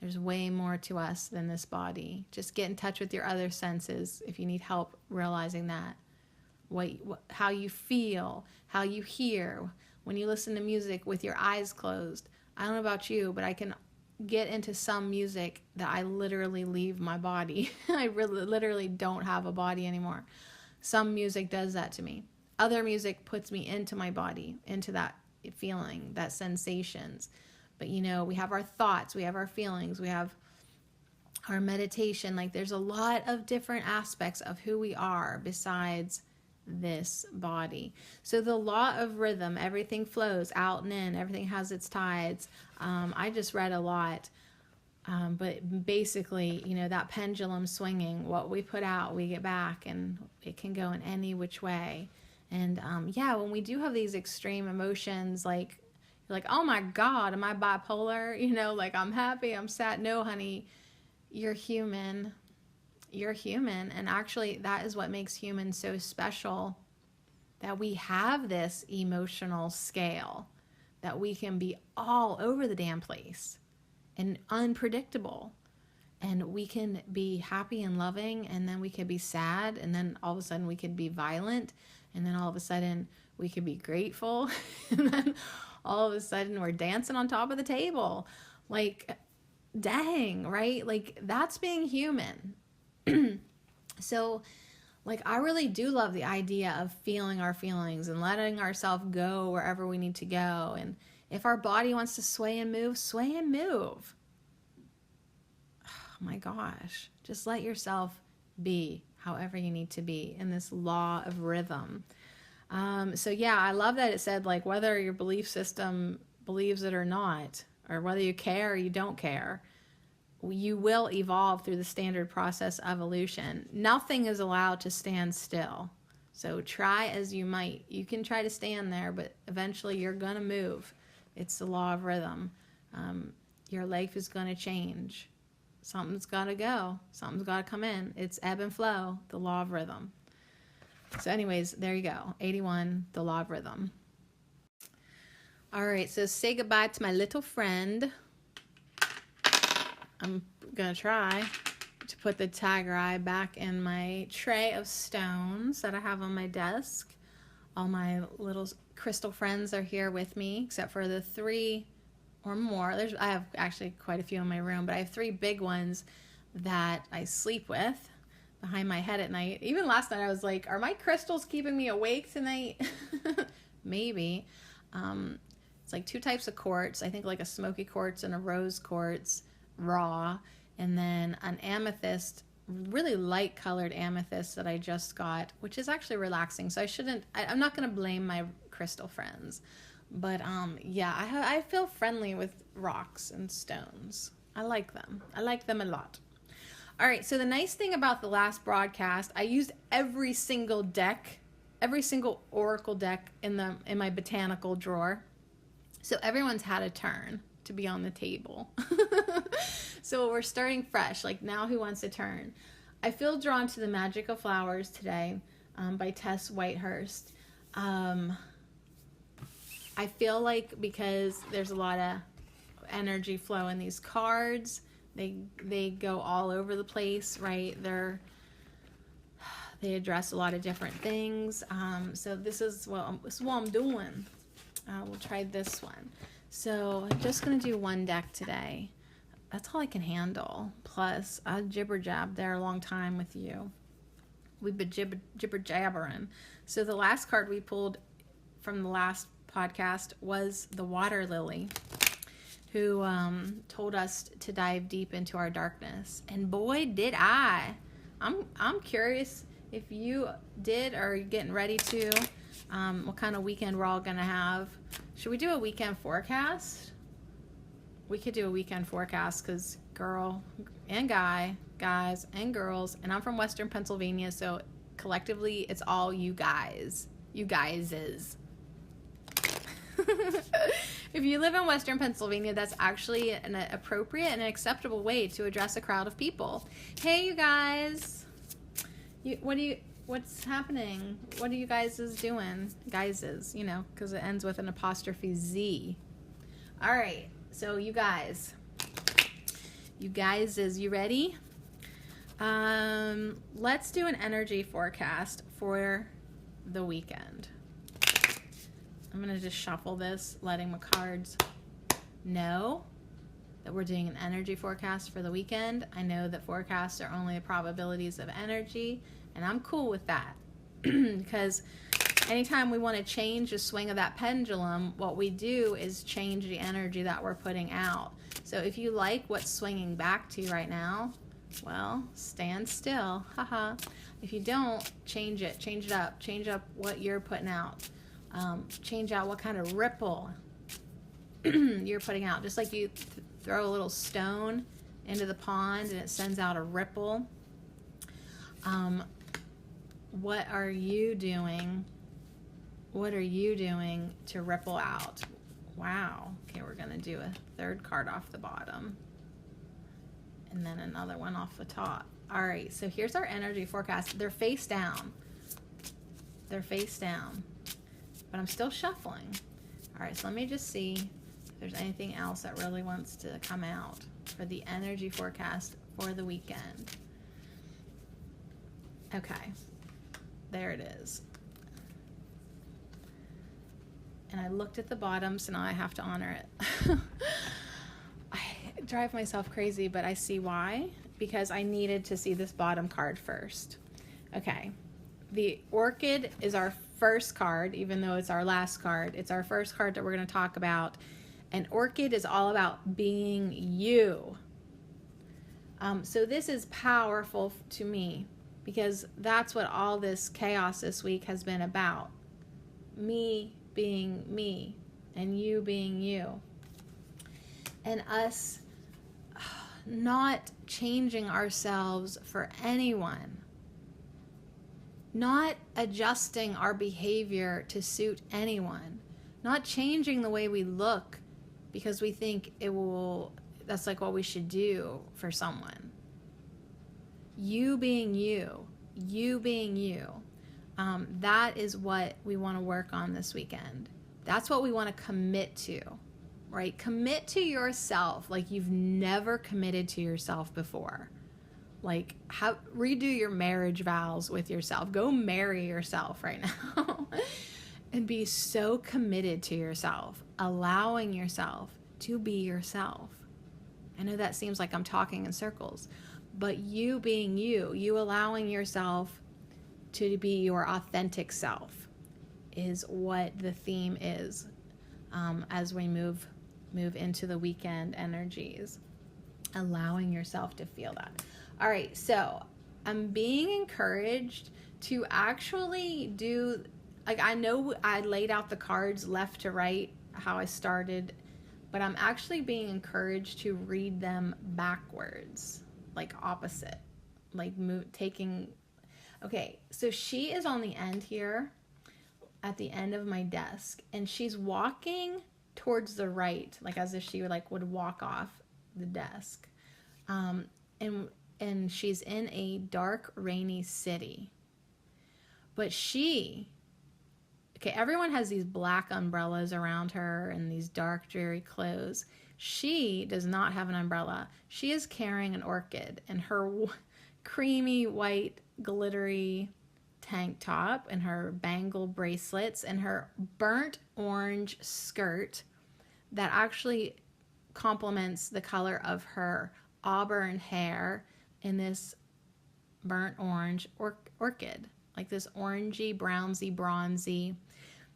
There's way more to us than this body. Just get in touch with your other senses if you need help realizing that. How you feel, how you hear, when you listen to music with your eyes closed. I don't know about you, but I can get into some music that I literally leave my body. I literally don't have a body anymore. Some music does that to me. Other music puts me into my body, into that feeling, that sensations. But you know, we have our thoughts, we have our feelings, we have our meditation. Like there's a lot of different aspects of who we are besides this body. So the law of rhythm, everything flows out and in, everything has its tides. I just read a lot, but basically, you know, that pendulum swinging, what we put out, we get back, and it can go in any which way. And yeah, when we do have these extreme emotions, like you're like, oh my God, am I bipolar? You know, like I'm happy, I'm sad. No, honey, you're human. You're human. And actually, that is what makes humans so special, that we have this emotional scale, that we can be all over the damn place and unpredictable. And we can be happy and loving, and then we could be sad, and then all of a sudden we could be violent, and then all of a sudden we could be grateful, and then all of a sudden we're dancing on top of the table. Like, dang, right? Like, that's being human. So, like, I really do love the idea of feeling our feelings and letting ourselves go wherever we need to go. And if our body wants to sway and move, sway and move. Oh my gosh. Just let yourself be however you need to be in this law of rhythm. So yeah, I love that it said, like, whether your belief system believes it or not, or whether you care or you don't care, you will evolve through the standard process of evolution. Nothing is allowed to stand still. So try as you might. You can try to stand there, but eventually you're going to move. It's the law of rhythm. Your life is going to change. Something's got to go. Something's got to come in. It's ebb and flow, the law of rhythm. So anyways, there you go. 81, the law of rhythm. All right, so say goodbye to my little friend. I'm going to try to put the tiger eye back in my tray of stones that I have on my desk. All my little crystal friends are here with me, except for the 3 or more. I have actually quite a few in my room, but I have 3 big ones that I sleep with behind my head at night. Even last night I was like, are my crystals keeping me awake tonight? Maybe. It's like 2 types of quartz. I think like a smoky quartz and a rose quartz raw, and then an amethyst, really light colored amethyst that I just got, which is actually relaxing. So I'm not going to blame my crystal friends. But yeah, I feel friendly with rocks and stones. I like them. I like them a lot. All right, so the nice thing about the last broadcast, I used every single oracle deck in my botanical drawer. So everyone's had a turn to be on the table. So we're starting fresh. Like, now who wants a turn? I feel drawn to the Magic of Flowers today by Tess Whitehurst. I feel like because there's a lot of energy flow in these cards, they go all over the place, right? They address a lot of different things. So this is what I'm doing. We'll try this one. So I'm just going to do 1 deck today. That's all I can handle. Plus, I jibber jab there a long time with you. We've been jibber jabbering. So the last card we pulled from the last podcast was the water lily, who told us to dive deep into our darkness. And boy, did I. I'm curious if you did or are you getting ready to. What kind of weekend we're all going to have. Should we do a weekend forecast? We could do a weekend forecast because girl and guys and girls, and I'm from Western Pennsylvania, so collectively it's all you guys. You guyses. If you live in Western Pennsylvania, that's actually an appropriate and an acceptable way to address a crowd of people. Hey, you guys. What's happening? What are you guys doing? Guyses, because it ends with an apostrophe Z. All right. So you guys, you ready? Let's do an energy forecast for the weekend. I'm going to just shuffle this, letting my cards know that we're doing an energy forecast for the weekend. I know that forecasts are only the probabilities of energy, and I'm cool with that because anytime we want to change the swing of that pendulum, what we do is change the energy that we're putting out. So if you like what's swinging back to you right now, well, stand still. Haha. If you don't, change it. Change it up. Change up what you're putting out. Change out what kind of ripple you're putting out. Just like you throw a little stone into the pond and it sends out a ripple. What are you doing? What are you doing to ripple out? Wow. Okay, we're going to do a 3rd card off the bottom. And then another one off the top. All right, so here's our energy forecast. They're face down. They're face down. But I'm still shuffling. All right, so let me just see if there's anything else that really wants to come out for the energy forecast for the weekend. Okay, there it is. And I looked at the bottom, so now I have to honor it. I drive myself crazy, but I see why. Because I needed to see this bottom card first. Okay, the orchid is our first card, even though it's our last card. It's our first card that we're going to talk about. And orchid is all about being you. So this is powerful to me because that's what all this chaos this week has been about. Me being me and you being you. And us not changing ourselves for anyone. Not adjusting our behavior to suit anyone. Not changing the way we look because we think that's like what we should do for someone. You being you, that is what we want to work on this weekend. That's what we want to commit to, right? Commit to yourself like you've never committed to yourself before. Like, redo your marriage vows with yourself. Go marry yourself right now and be so committed to yourself, allowing yourself to be yourself. I know that seems like I'm talking in circles, but you being you allowing yourself to be your authentic self is what the theme is as we move into the weekend energies. Allowing yourself to feel that. All right, so I'm being encouraged to actually do, like, I know I laid out the cards left to right, how I started, but I'm actually being encouraged to read them backwards, like opposite, like okay, so she is on the end here, at the end of my desk, and she's walking towards the right, like as if she would walk off the desk. And she's in a dark, rainy city. But everyone has these black umbrellas around her and these dark, dreary clothes. She does not have an umbrella. She is carrying an orchid in her creamy, white, glittery tank top and her bangle bracelets and her burnt orange skirt that actually complements the color of her auburn hair in this burnt orange orchid, like this orangey, brownsy, bronzy,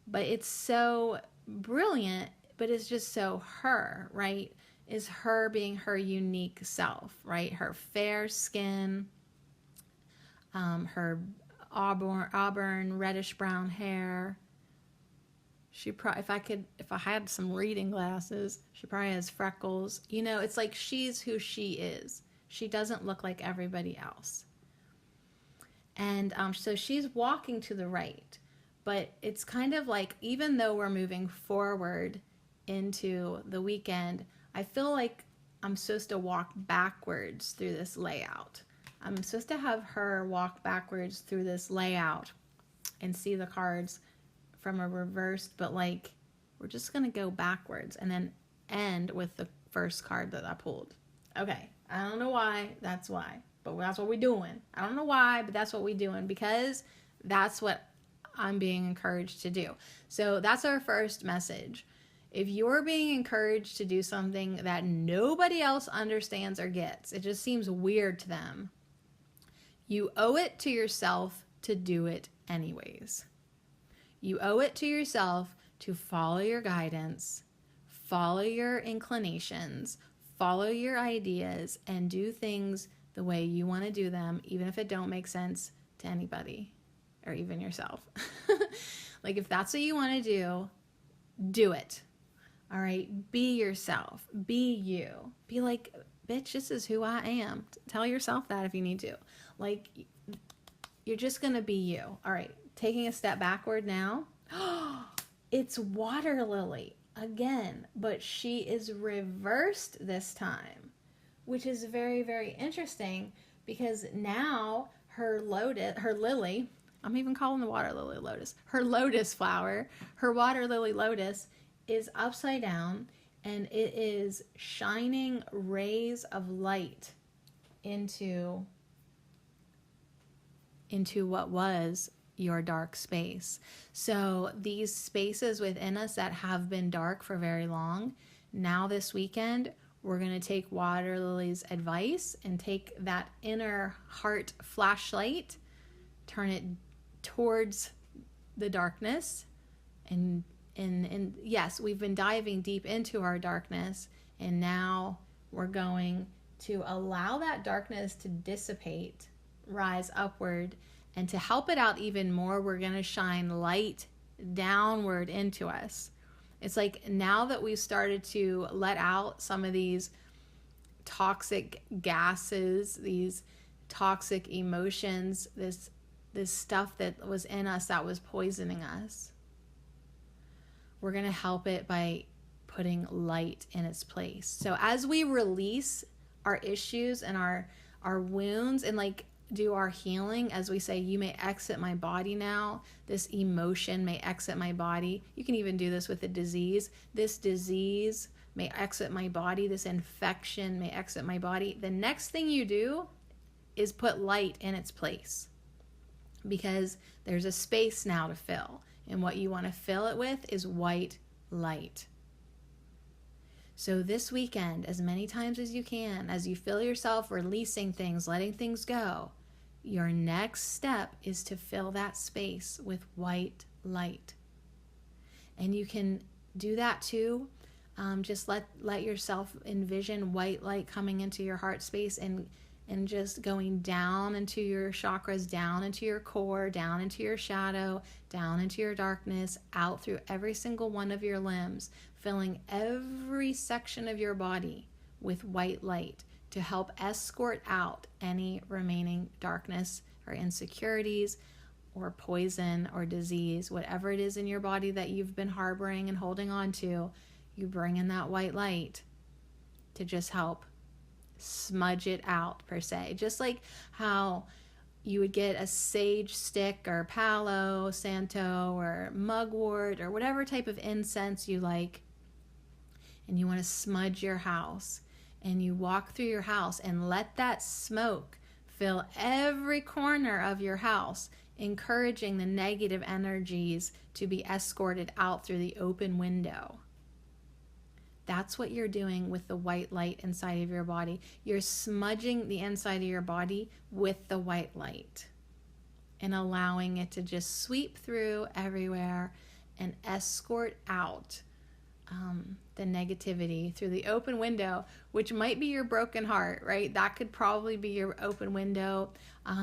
but it's so brilliant, but it's just so her, right? Is her being her unique self, right? Her fair skin, her auburn reddish brown hair. She probably, if I had some reading glasses, she probably has freckles. It's like she's who she is. She doesn't look like everybody else. And so she's walking to the right, but it's kind of like, even though we're moving forward into the weekend, I feel like I'm supposed to walk backwards through this layout. I'm supposed to have her walk backwards through this layout and see the cards from a reversed, but like, we're just going to go backwards and then end with the first card that I pulled. Okay. I don't know why. That's why. But that's what we're doing. I don't know why, but that's what we're doing because that's what I'm being encouraged to do. So that's our first message. If you're being encouraged to do something that nobody else understands or gets, it just seems weird to them, you owe it to yourself to do it anyways. You owe it to yourself to follow your guidance, follow your inclinations, follow your ideas, and do things the way you want to do them, even if it don't make sense to anybody or even yourself. Like, if that's what you want to do it. All right? Be yourself. Be you. Be like, bitch, this is who I am. Tell yourself that if you need to. Like, you're just going to be you. All right. Taking a step backward now. It's Water Lily again, but she is reversed this time, which is very, very interesting because now her lily, I'm even calling the water lily lotus, her lotus flower, her water lily lotus is upside down, and it is shining rays of light into what was your dark space. So these spaces within us that have been dark for very long, now this weekend, we're going to take Water Lily's advice and take that inner heart flashlight, turn it towards the darkness. And yes, we've been diving deep into our darkness, and now we're going to allow that darkness to dissipate, rise upward, and to help it out even more, we're going to shine light downward into us. It's like now that we've started to let out some of these toxic gases, these toxic emotions, this stuff that was in us that was poisoning us, we're going to help it by putting light in its place. So as we release our issues and our wounds and like do our healing, as we say, you may exit my body now. This emotion may exit my body. You can even do this with a disease. This disease may exit my body. This infection may exit my body. The next thing you do is put light in its place, because there's a space now to fill. And what you want to fill it with is white light. So this weekend, as many times as you can, as you feel yourself releasing things, letting things go, your next step is to fill that space with white light. And you can do that too. Just let yourself envision white light coming into your heart space and just going down into your chakras, down into your core, down into your shadow, down into your darkness, out through every single one of your limbs, filling every section of your body with white light to help escort out any remaining darkness or insecurities or poison or disease, whatever it is in your body that you've been harboring and holding on to. You bring in that white light to just help smudge it out, per se. Just like how you would get a sage stick or Palo Santo or mugwort or whatever type of incense you like, and you want to smudge your house, and you walk through your house and let that smoke fill every corner of your house, encouraging the negative energies to be escorted out through the open window. That's what you're doing with the white light inside of your body. You're smudging the inside of your body with the white light and allowing it to just sweep through everywhere and escort out the negativity through the open window, which might be your broken heart, right? That could probably be your open window.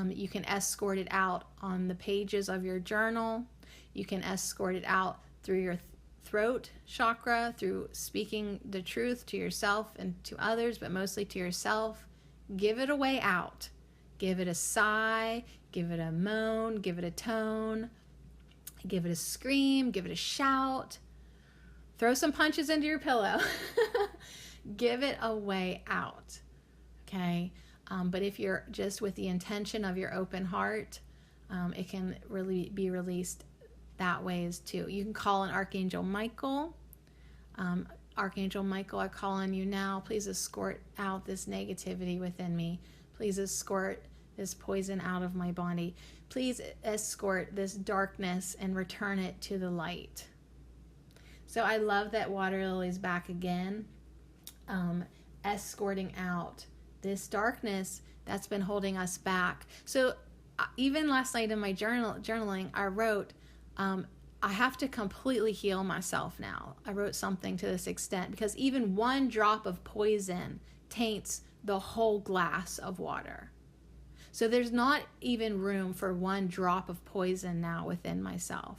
You can escort it out on the pages of your journal. You can escort it out through your throat chakra, through speaking the truth to yourself and to others, but mostly to yourself. Give it a way out. Give it a sigh, give it a moan, give it a tone, give it a scream, give it a shout. Throw some punches into your pillow. Give it a way out, okay? But if you're just with the intention of your open heart, it can really be released that ways too. You can call on Archangel Michael. Archangel Michael, I call on you now. Please escort out this negativity within me. Please escort this poison out of my body. Please escort this darkness and return it to the light. So I love that Water Lily's back again, escorting out this darkness that's been holding us back. So even last night in my journaling, I wrote, I have to completely heal myself now. I wrote something to this extent, because even one drop of poison taints the whole glass of water. So there's not even room for one drop of poison now within myself.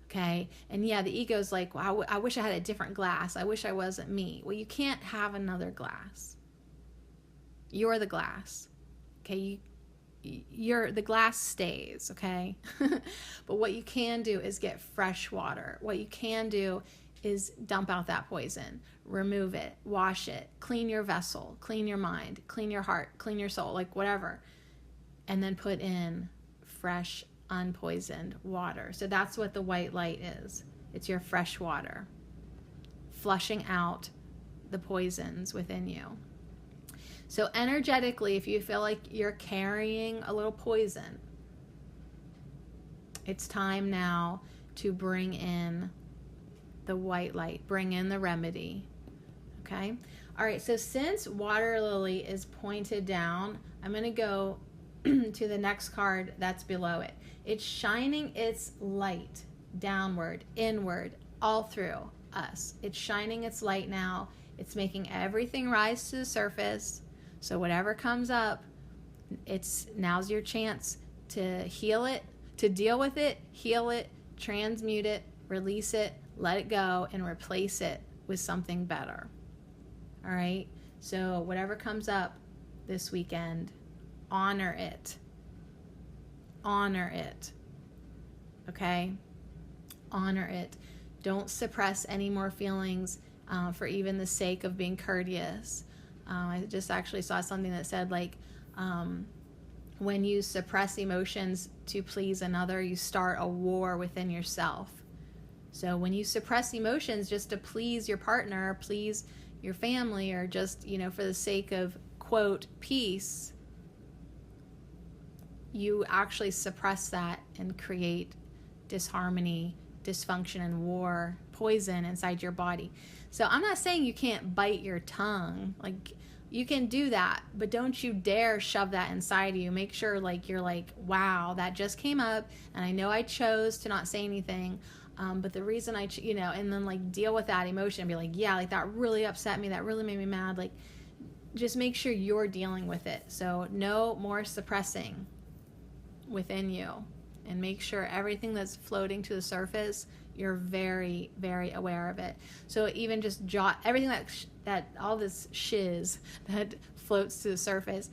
Okay. And yeah, the ego's like, well, I wish I had a different glass. I wish I wasn't me. Well, you can't have another glass. You're the glass. Okay. The glass stays. Okay. But what you can do is get fresh water. What you can do is dump out that poison, remove it, wash it, clean your vessel, clean your mind, clean your heart, clean your soul, like whatever. And then put in fresh, unpoisoned water. So that's what the white light is. It's your fresh water, flushing out the poisons within you. So energetically, if you feel like you're carrying a little poison, it's time now to bring in the white light, bring in the remedy. Okay? All right, so since Water Lily is pointed down, I'm going to go to the next card that's below it. It's shining its light downward, inward, all through us. It's shining its light now. It's making everything rise to the surface. So whatever comes up, now's your chance to heal it, to deal with it, heal it, transmute it, release it, let it go, and replace it with something better. All right? So whatever comes up this weekend, honor it. Honor it. Okay? Honor it. Don't suppress any more feelings. for even the sake of being courteous. I just actually saw something that said, like, when you suppress emotions to please another, you start a war within yourself. So when you suppress emotions just to please your partner, please your family, or just, for the sake of, quote, peace, you actually suppress that and create disharmony, dysfunction, and war, poison inside your body. So I'm not saying you can't bite your tongue. Like, you can do that, but don't you dare shove that inside you. Make sure, like, you're like, wow, that just came up, and I know I chose to not say anything, but the reason and then, like, deal with that emotion and be like, yeah, like, that really upset me, that really made me mad. Like, just make sure you're dealing with it. So no more suppressing within you, and make sure everything that's floating to the surface, you're very, very aware of it. So even just jot everything that all this shiz that floats to the surface,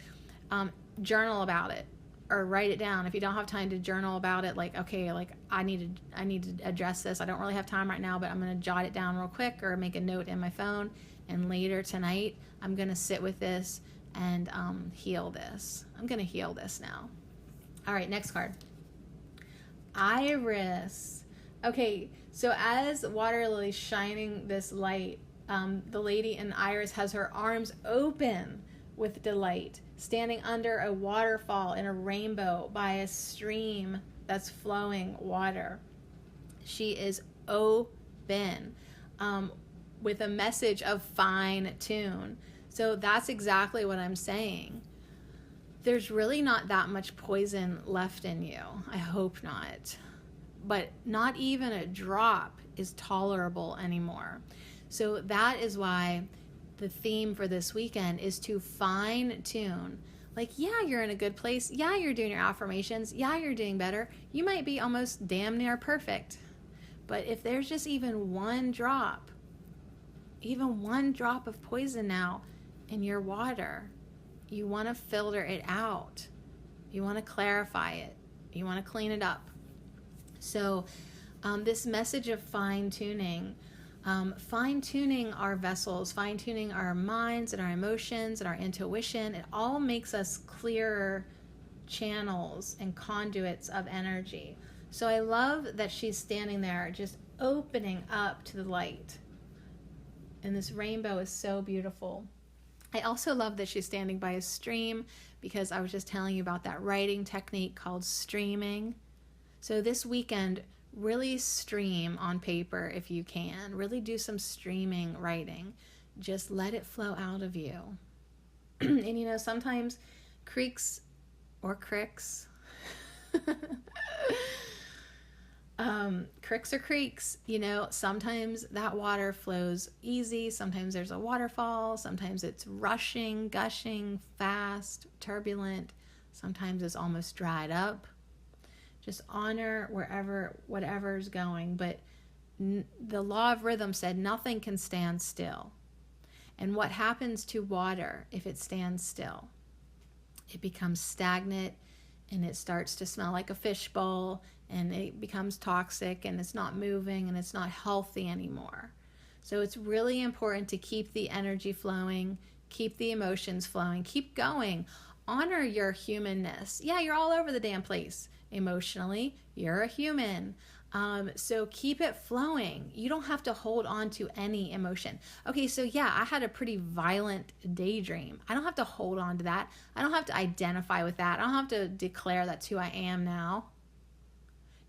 journal about it or write it down. If you don't have time to journal about it, like, okay, like, I need to address this. I don't really have time right now, but I'm going to jot it down real quick or make a note in my phone. And later tonight, I'm going to sit with this and heal this. I'm going to heal this now. All right, next card. Iris. Okay, so as Water Lily's shining this light, the lady in Iris has her arms open with delight, standing under a waterfall in a rainbow by a stream that's flowing water. She is open, with a message of fine tune. So that's exactly what I'm saying. There's really not that much poison left in you. I hope not. But not even a drop is tolerable anymore. So that is why the theme for this weekend is to fine tune. Like, yeah, you're in a good place. Yeah, you're doing your affirmations. Yeah, you're doing better. You might be almost damn near perfect. But if there's just even one drop of poison now in your water, you want to filter it out. You want to clarify it. You want to clean it up. So this message of fine-tuning our vessels, fine-tuning our minds and our emotions and our intuition, it all makes us clearer channels and conduits of energy. So I love that she's standing there just opening up to the light. And this rainbow is so beautiful. I also love that she's standing by a stream, because I was just telling you about that writing technique called streaming. So this weekend, really stream on paper if you can. Really do some streaming writing. Just let it flow out of you. And sometimes creeks or cricks, cricks or creeks, sometimes that water flows easy. Sometimes there's a waterfall. Sometimes it's rushing, gushing, fast, turbulent. Sometimes it's almost dried up. Just honor whatever's going. But the law of rhythm said nothing can stand still. And what happens to water if it stands still? It becomes stagnant, and it starts to smell like a fishbowl, and it becomes toxic, and it's not moving, and it's not healthy anymore. So it's really important to keep the energy flowing, keep the emotions flowing, keep going. Honor your humanness. Yeah, you're all over the damn place. Emotionally, you're a human. So keep it flowing. You don't have to hold on to any emotion. Okay, so yeah, I had a pretty violent daydream. I don't have to hold on to that. I don't have to identify with that. I don't have to declare that's who I am now.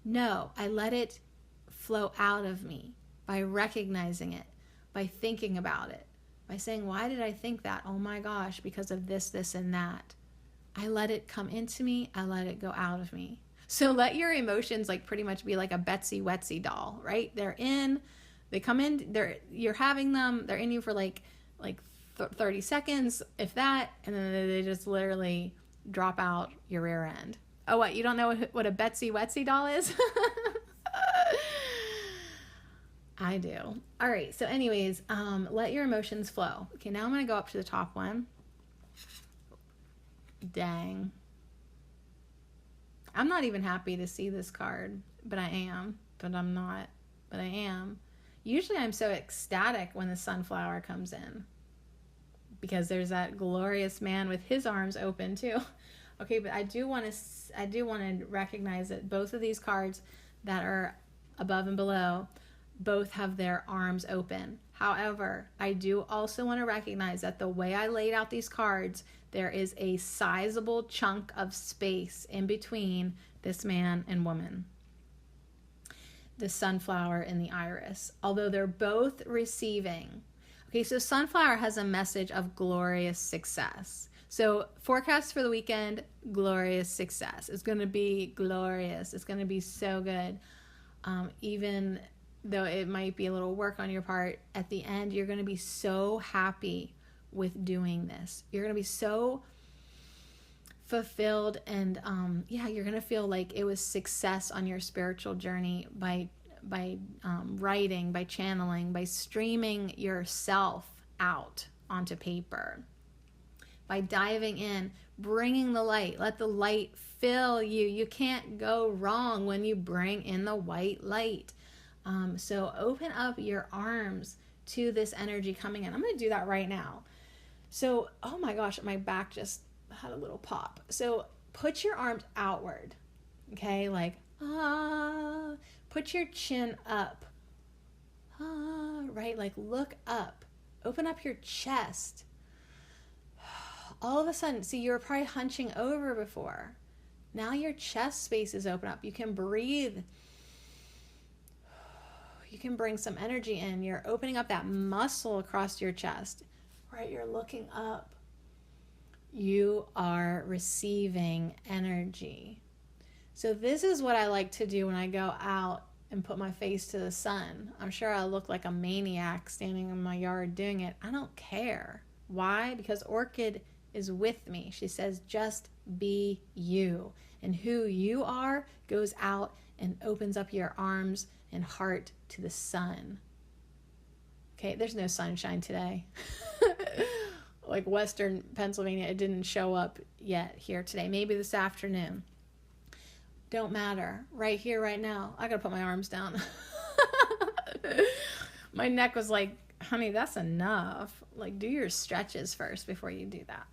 No, I let it flow out of me by recognizing it, by thinking about it, by saying, why did I think that? Oh my gosh, because of this, this, and that. I let it come into me. I let it go out of me. So let your emotions like pretty much be like a Betsy Wetsy doll, right? They come in, you're having them, they're in you for like 30 seconds, if that, and then they just literally drop out your rear end. Oh, what? You don't know what a Betsy Wetsy doll is? I do. All right. So anyways, let your emotions flow. Okay. Now I'm going to go up to the top one. Dang. I'm not even happy to see this card, but I am. But I'm not. But I am. Usually I'm so ecstatic when the sunflower comes in because there's that glorious man with his arms open too. Okay, but I do want to recognize that both of these cards that are above and below both have their arms open. However, I do also want to recognize that the way I laid out these cards, there is a sizable chunk of space in between this man and woman, the sunflower and the iris, although they're both receiving. Okay, so sunflower has a message of glorious success. So forecast for the weekend, glorious success. It's going to be glorious. It's going to be so good. Even though it might be a little work on your part, at the end, you're going to be so happy with doing this. You're going to be so fulfilled, and you're going to feel like it was success on your spiritual journey by writing, by channeling, by streaming yourself out onto paper, by diving in, bringing the light. Let the light fill you. You can't go wrong when you bring in the white light. So open up your arms to this energy coming in. I'm going to do that right now. So, oh my gosh, my back just had a little pop. So put your arms outward, okay? Like, put your chin up, right? Like look up, open up your chest. All of a sudden, see, you were probably hunching over before. Now your chest space is open up. You can breathe. You can bring some energy in. You're opening up that muscle across your chest, right? You're looking up. You are receiving energy. So this is what I like to do when I go out and put my face to the sun. I'm sure I look like a maniac standing in my yard doing it. I don't care. Why? Because Orchid is with me. She says, just be you. And who you are goes out and opens up your arms and heart to the sun. Okay, there's no sunshine today. Like Western Pennsylvania, it didn't show up yet here today. Maybe this afternoon. Don't matter. Right here, right now. I gotta put my arms down. My neck was like, honey, that's enough. Like, do your stretches first before you do that.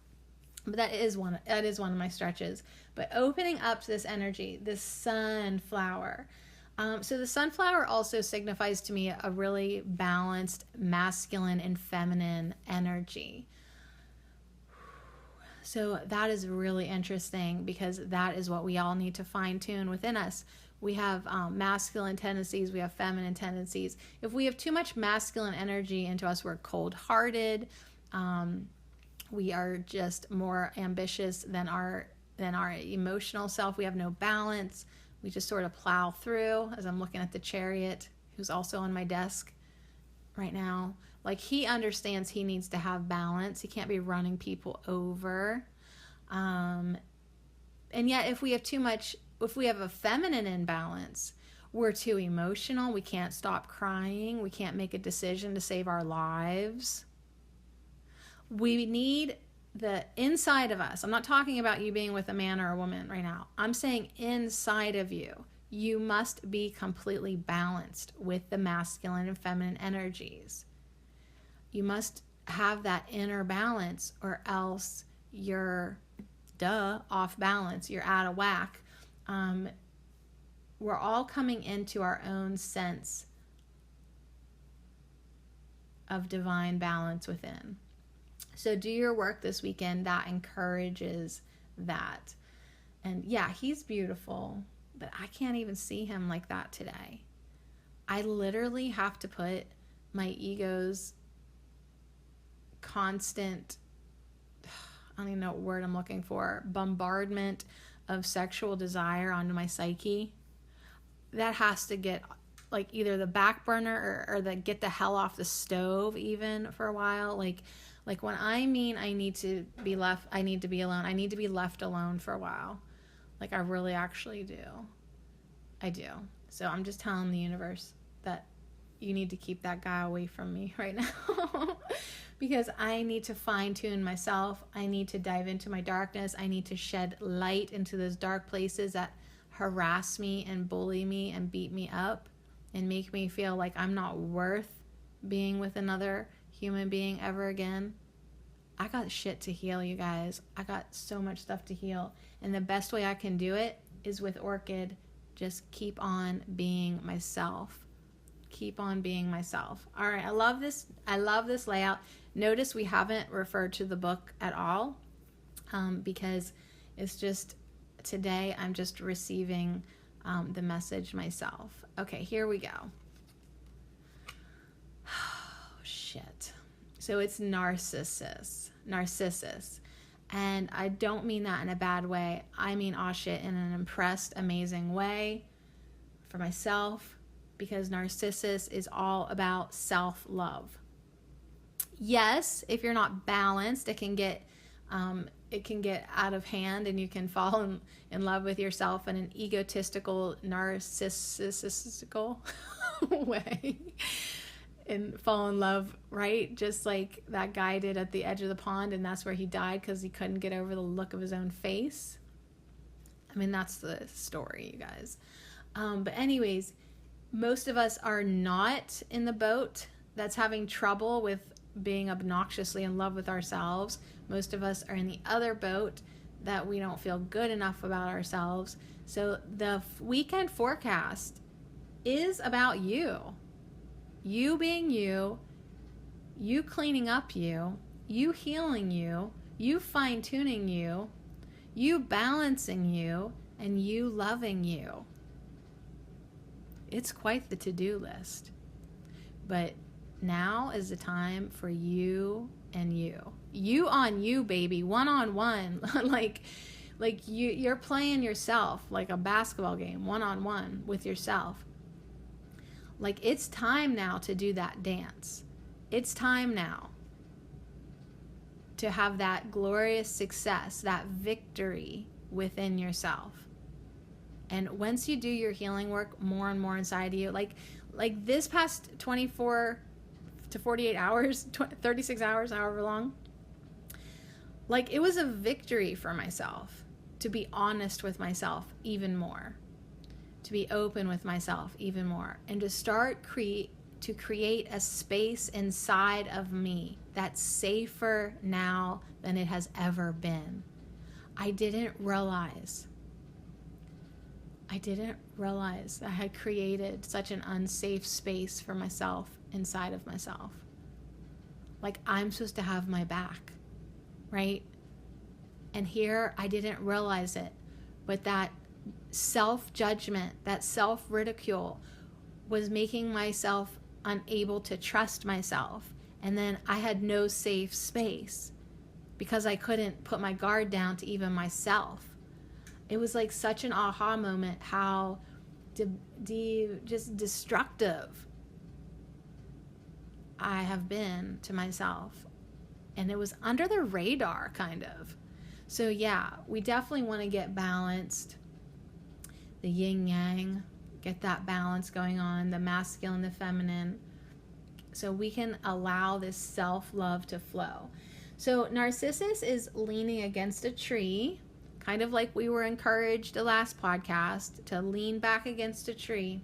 But that is one of my stretches. But opening up to this energy, this sunflower. So the sunflower also signifies to me a really balanced masculine and feminine energy. So that is really interesting because that is what we all need to fine tune within us. We have masculine tendencies, we have feminine tendencies. If we have too much masculine energy into us, we're cold-hearted. We are just more ambitious than our emotional self. We have no balance. We just sort of plow through, as I'm looking at the Chariot, who's also on my desk right now. Like, he understands he needs to have balance. He can't be running people over. And yet, if we have a feminine imbalance, we're too emotional. We can't stop crying. We can't make a decision to save our lives. We need the inside of us. I'm not talking about you being with a man or a woman right now. I'm saying inside of you. You must be completely balanced with the masculine and feminine energies. You must have that inner balance, or else you're off balance. You're out of whack. We're all coming into our own sense of divine balance within. So do your work this weekend that encourages that. And yeah, he's beautiful, but I can't even see him like that today. I literally have to put my ego's constant, I don't even know what word I'm looking for, bombardment of sexual desire onto my psyche. That has to get like either the back burner or the get the hell off the stove even for a while. Like when I mean I need to be alone. I need to be left alone for a while. Like I really actually do. I do. So I'm just telling the universe that you need to keep that guy away from me right now. Because I need to fine tune myself. I need to dive into my darkness. I need to shed light into those dark places that harass me and bully me and beat me up. and make me feel like I'm not worth being with another human being ever again, I got shit to heal, you guys. I got so much stuff to heal. And the best way I can do it is with Orchid. Just keep on being myself. Keep on being myself. All right, I love this. I love this layout. Notice we haven't referred to the book at all, because it's just, today I'm just receiving the message myself. Okay, here we go. Oh, shit. So it's Narcissus. And I don't mean that in a bad way. I mean, oh shit, in an impressed, amazing way for myself, because Narcissus is all about self-love. Yes, if you're not balanced, it can get out of hand, and you can fall in love with yourself in an egotistical, narcissistical way, and fall in love, right? Just like that guy did at the edge of the pond, and that's where he died because he couldn't get over the look of his own face. I mean, that's the story, you guys. But anyways, most of us are not in the boat that's having trouble with being obnoxiously in love with ourselves. Most of us are in the other boat that we don't feel good enough about ourselves. So the weekend forecast is about you. You being you, you cleaning up you healing you fine-tuning you balancing you, and you loving you. It's quite the to-do list. But now is the time for you and you. You on you, baby. One-on-one. like you're playing yourself like a basketball game, one-on-one with yourself. Like, it's time now to do that dance. It's time now to have that glorious success, that victory within yourself. And once you do your healing work more and more inside of you, like this past 24 to 48 hours, 36 hours, however long, like, it was a victory for myself to be honest with myself even more, to be open with myself even more, and to start to create a space inside of me that's safer now than it has ever been. I didn't realize I had created such an unsafe space for myself inside of myself. Like, I'm supposed to have my back, right? And here I didn't realize it, but that self-judgment, that self-ridicule was making myself unable to trust myself. And then I had no safe space because I couldn't put my guard down to even myself. It was like such an aha moment how just destructive I have been to myself. And it was under the radar, kind of. So yeah, we definitely want to get balanced. The yin yang, get that balance going on, the masculine, the feminine, so we can allow this self-love to flow. So Narcissus is leaning against a tree, kind of like we were encouraged the last podcast to lean back against a tree,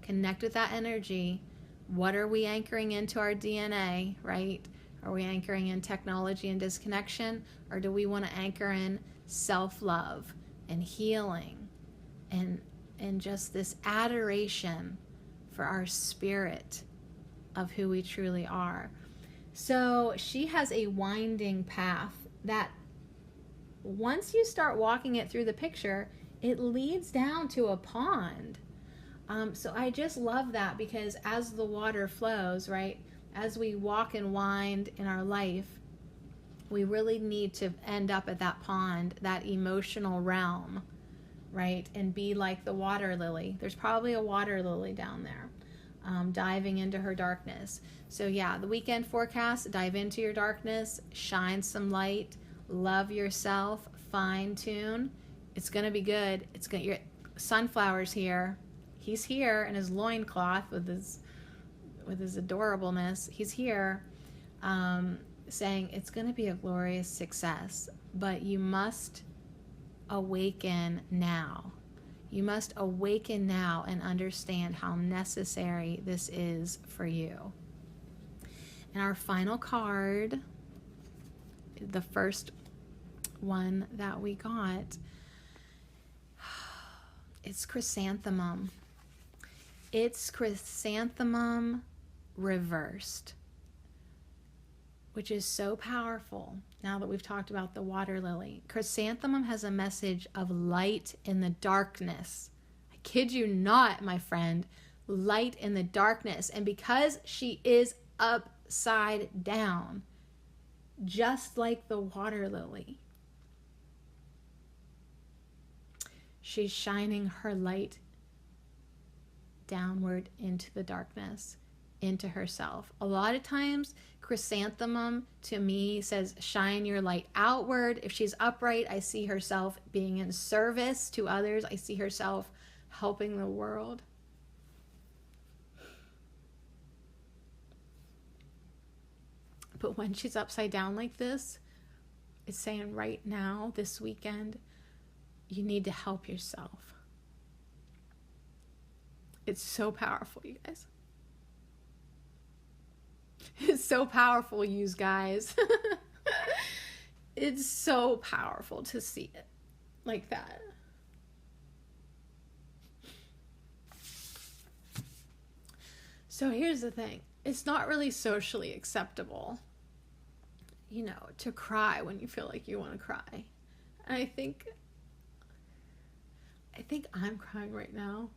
connect with that energy. What are we anchoring into our DNA, right? Are we anchoring in technology and disconnection, or do we want to anchor in self-love and healing and just this adoration for our spirit of who we truly are? So she has a winding path that once you start walking it through the picture, it leads down to a pond. So I just love that, because as the water flows, right, as we walk and wind in our life, we really need to end up at that pond, that emotional realm, right, and be like the water lily. There's probably a water lily down there, diving into her darkness. So yeah, the weekend forecast, dive into your darkness, shine some light, love yourself, fine tune. It's going to be good. Your Sunflower's here. He's here in his loincloth with his adorableness. He's here saying it's going to be a glorious success, but you must awaken now. You must awaken now and understand how necessary this is for you. And our final card, the first one that we got, it's chrysanthemum. It's chrysanthemum reversed, which is so powerful now that we've talked about the water lily. Chrysanthemum has a message of light in the darkness. I kid you not, my friend, light in the darkness. And because she is upside down, just like the water lily, she's shining her light downward into the darkness, into herself. A lot of times, chrysanthemum to me says, shine your light outward. If she's upright, I see herself being in service to others. I see herself helping the world. But when she's upside down like this, it's saying right now, this weekend, you need to help yourself. It's so powerful, you guys. It's so powerful, you guys. It's so powerful to see it like that. So here's the thing. It's not really socially acceptable, to cry when you feel like you want to cry. And I think I'm crying right now.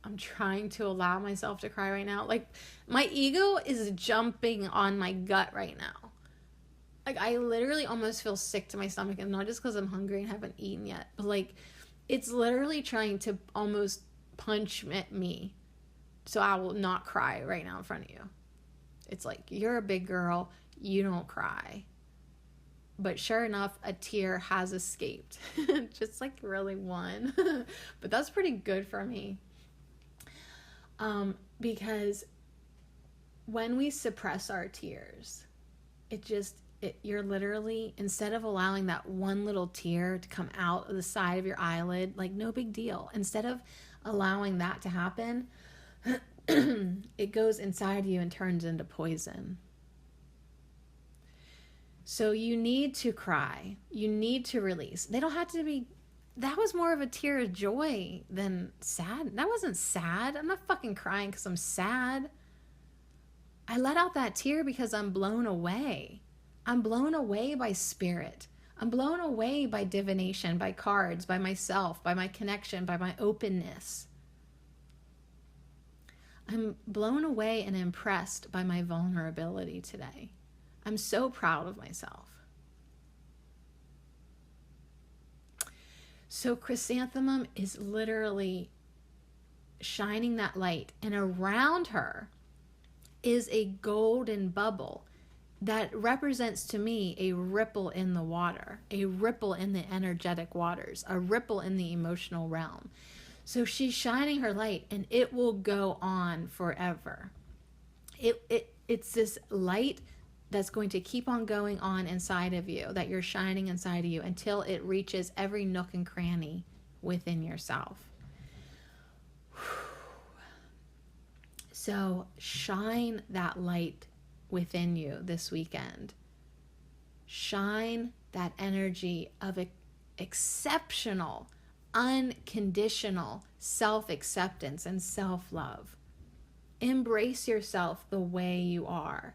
I'm trying to allow myself to cry right now. Like, my ego is jumping on my gut right now. Like, I literally almost feel sick to my stomach, and not just because I'm hungry and haven't eaten yet, but like, it's literally trying to almost punch at me so I will not cry right now in front of you. It's like, you're a big girl, you don't cry. But sure enough, a tear has escaped. Just like really one. But that's pretty good for me. Because when we suppress our tears, you're literally, instead of allowing that one little tear to come out of the side of your eyelid, like no big deal. Instead of allowing that to happen, it goes inside you and turns into poison. So you need to cry. You need to release. They don't have to be. That was more of a tear of joy than sad. That wasn't sad. I'm not fucking crying because I'm sad. I let out that tear because I'm blown away. I'm blown away by spirit. I'm blown away by divination, by cards, by myself, by my connection, by my openness. I'm blown away and impressed by my vulnerability today. I'm so proud of myself. So chrysanthemum is literally shining that light, and around her is a golden bubble that represents to me a ripple in the water, a ripple in the energetic waters, a ripple in the emotional realm. So she's shining her light, and it will go on forever. It's this light that's going to keep on going on inside of you, that you're shining inside of you until it reaches every nook and cranny within yourself. So shine that light within you this weekend. Shine that energy of exceptional, unconditional self-acceptance and self-love. Embrace yourself the way you are.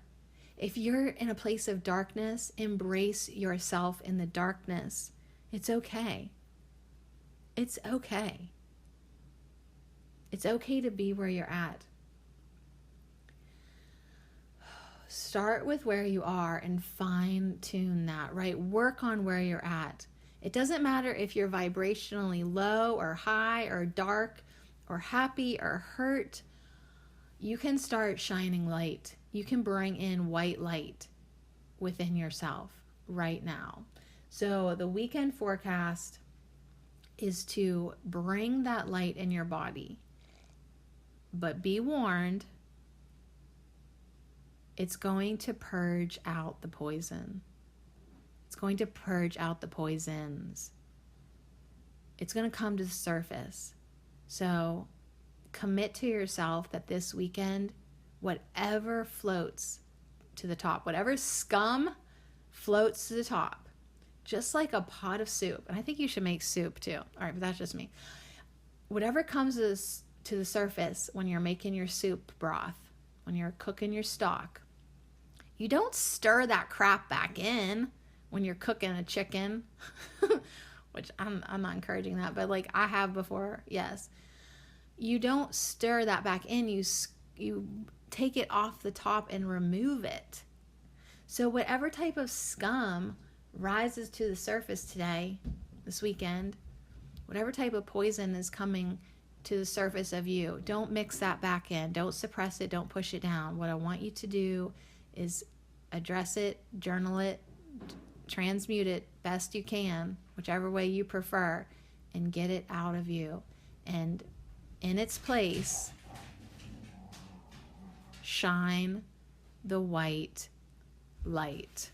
If you're in a place of darkness, embrace yourself in the darkness. It's okay. It's okay. It's okay to be where you're at. Start with where you are and fine-tune that, right? Work on where you're at. It doesn't matter if you're vibrationally low or high or dark or happy or hurt. You can start shining light. You can bring in white light within yourself right now. So the weekend forecast is to bring that light in your body. But be warned, it's going to purge out the poison. It's going to purge out the poisons. It's going to come to the surface. So commit to yourself that this weekend, whatever floats to the top, whatever scum floats to the top, just like a pot of soup. And I think you should make soup too. All right, but that's just me. Whatever comes to the surface when you're making your soup broth, when you're cooking your stock, you don't stir that crap back in when you're cooking a chicken, which I'm not encouraging that, but like I have before, yes. You don't stir that back in. You take it off the top and remove it. So whatever type of scum rises to the surface today, this weekend, whatever type of poison is coming to the surface of you, don't mix that back in. Don't suppress it. Don't push it down. What I want you to do is address it, journal it, transmute it best you can, whichever way you prefer, and get it out of you. And in its place, shine the white light.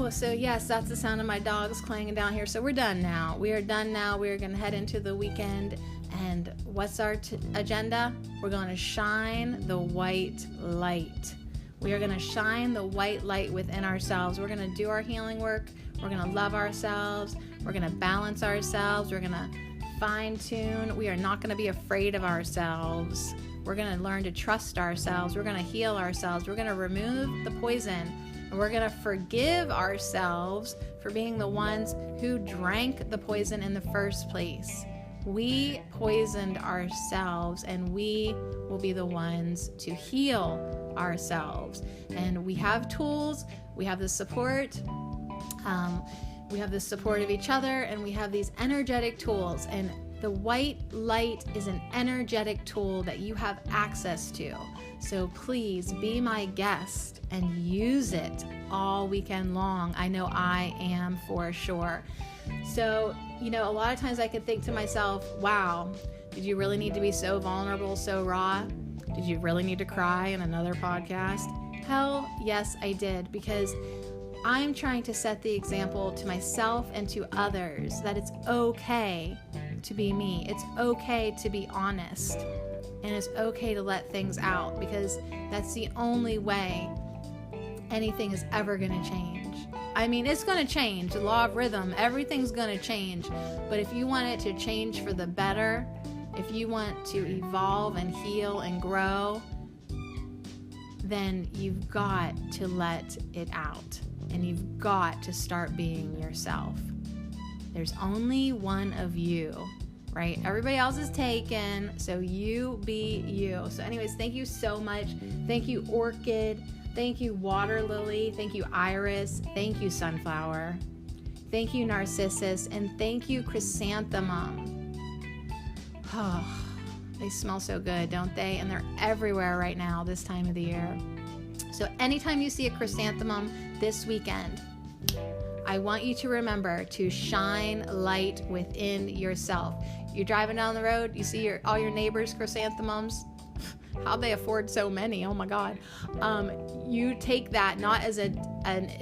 So yes, that's the sound of my dogs clanging down here. So we're done now. We are done now. We are going to head into the weekend. And what's our agenda? We're going to shine the white light. We are going to shine the white light within ourselves. We're going to do our healing work. We're going to love ourselves. We're going to balance ourselves. We're going to fine tune. We are not going to be afraid of ourselves. We're going to learn to trust ourselves. We're going to heal ourselves. We're going to remove the poison. And we're going to forgive ourselves for being the ones who drank the poison in the first place. We poisoned ourselves, and we will be the ones to heal ourselves. And we have tools, we have the support, we have the support of each other, and we have these energetic tools. And the white light is an energetic tool that you have access to. So please be my guest and use it all weekend long. I know I am for sure. So, a lot of times I could think to myself, wow, did you really need to be so vulnerable, so raw? Did you really need to cry in another podcast? Hell, yes, I did, because I'm trying to set the example to myself and to others that it's okay to be me. It's okay to be honest. And it's okay to let things out, because that's the only way anything is ever going to change. I mean, it's going to change. The law of rhythm, everything's going to change. But if you want it to change for the better, if you want to evolve and heal and grow, then you've got to let it out. And you've got to start being yourself. There's only one of you, right? Everybody else is taken, so you be you. So anyways, thank you so much. Thank you, Orchid. Thank you, Water Lily. Thank you, Iris. Thank you, Sunflower. Thank you, Narcissus. And thank you, Chrysanthemum. Oh, they smell so good, don't they? And they're everywhere right now this time of the year. So anytime you see a chrysanthemum this weekend, I want you to remember to shine light within yourself. You're driving down the road, you see all your neighbors' chrysanthemums. How'd they afford so many? Oh my God. You take that not as a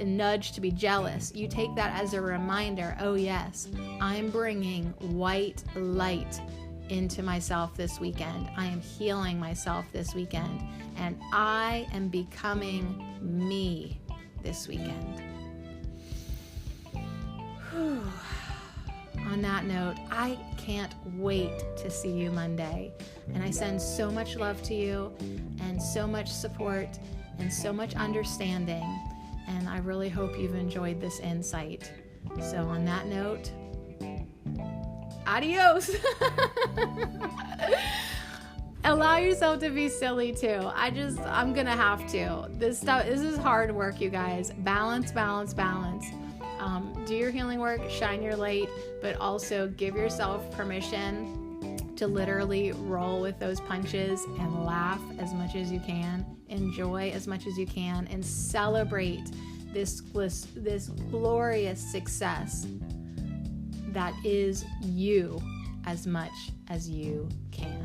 nudge to be jealous. You take that as a reminder, oh yes, I'm bringing white light into myself this weekend. I am healing myself this weekend. And I am becoming me this weekend. Whew. On that note, I can't wait to see you Monday. And I send so much love to you and so much support and so much understanding. And I really hope you've enjoyed this insight. So on that note, adios. Allow yourself to be silly too. I'm gonna have to. This is hard work, you guys. Balance. Do your healing work, shine your light, but also give yourself permission to literally roll with those punches and laugh as much as you can, enjoy as much as you can, and celebrate this glorious success that is you as much as you can.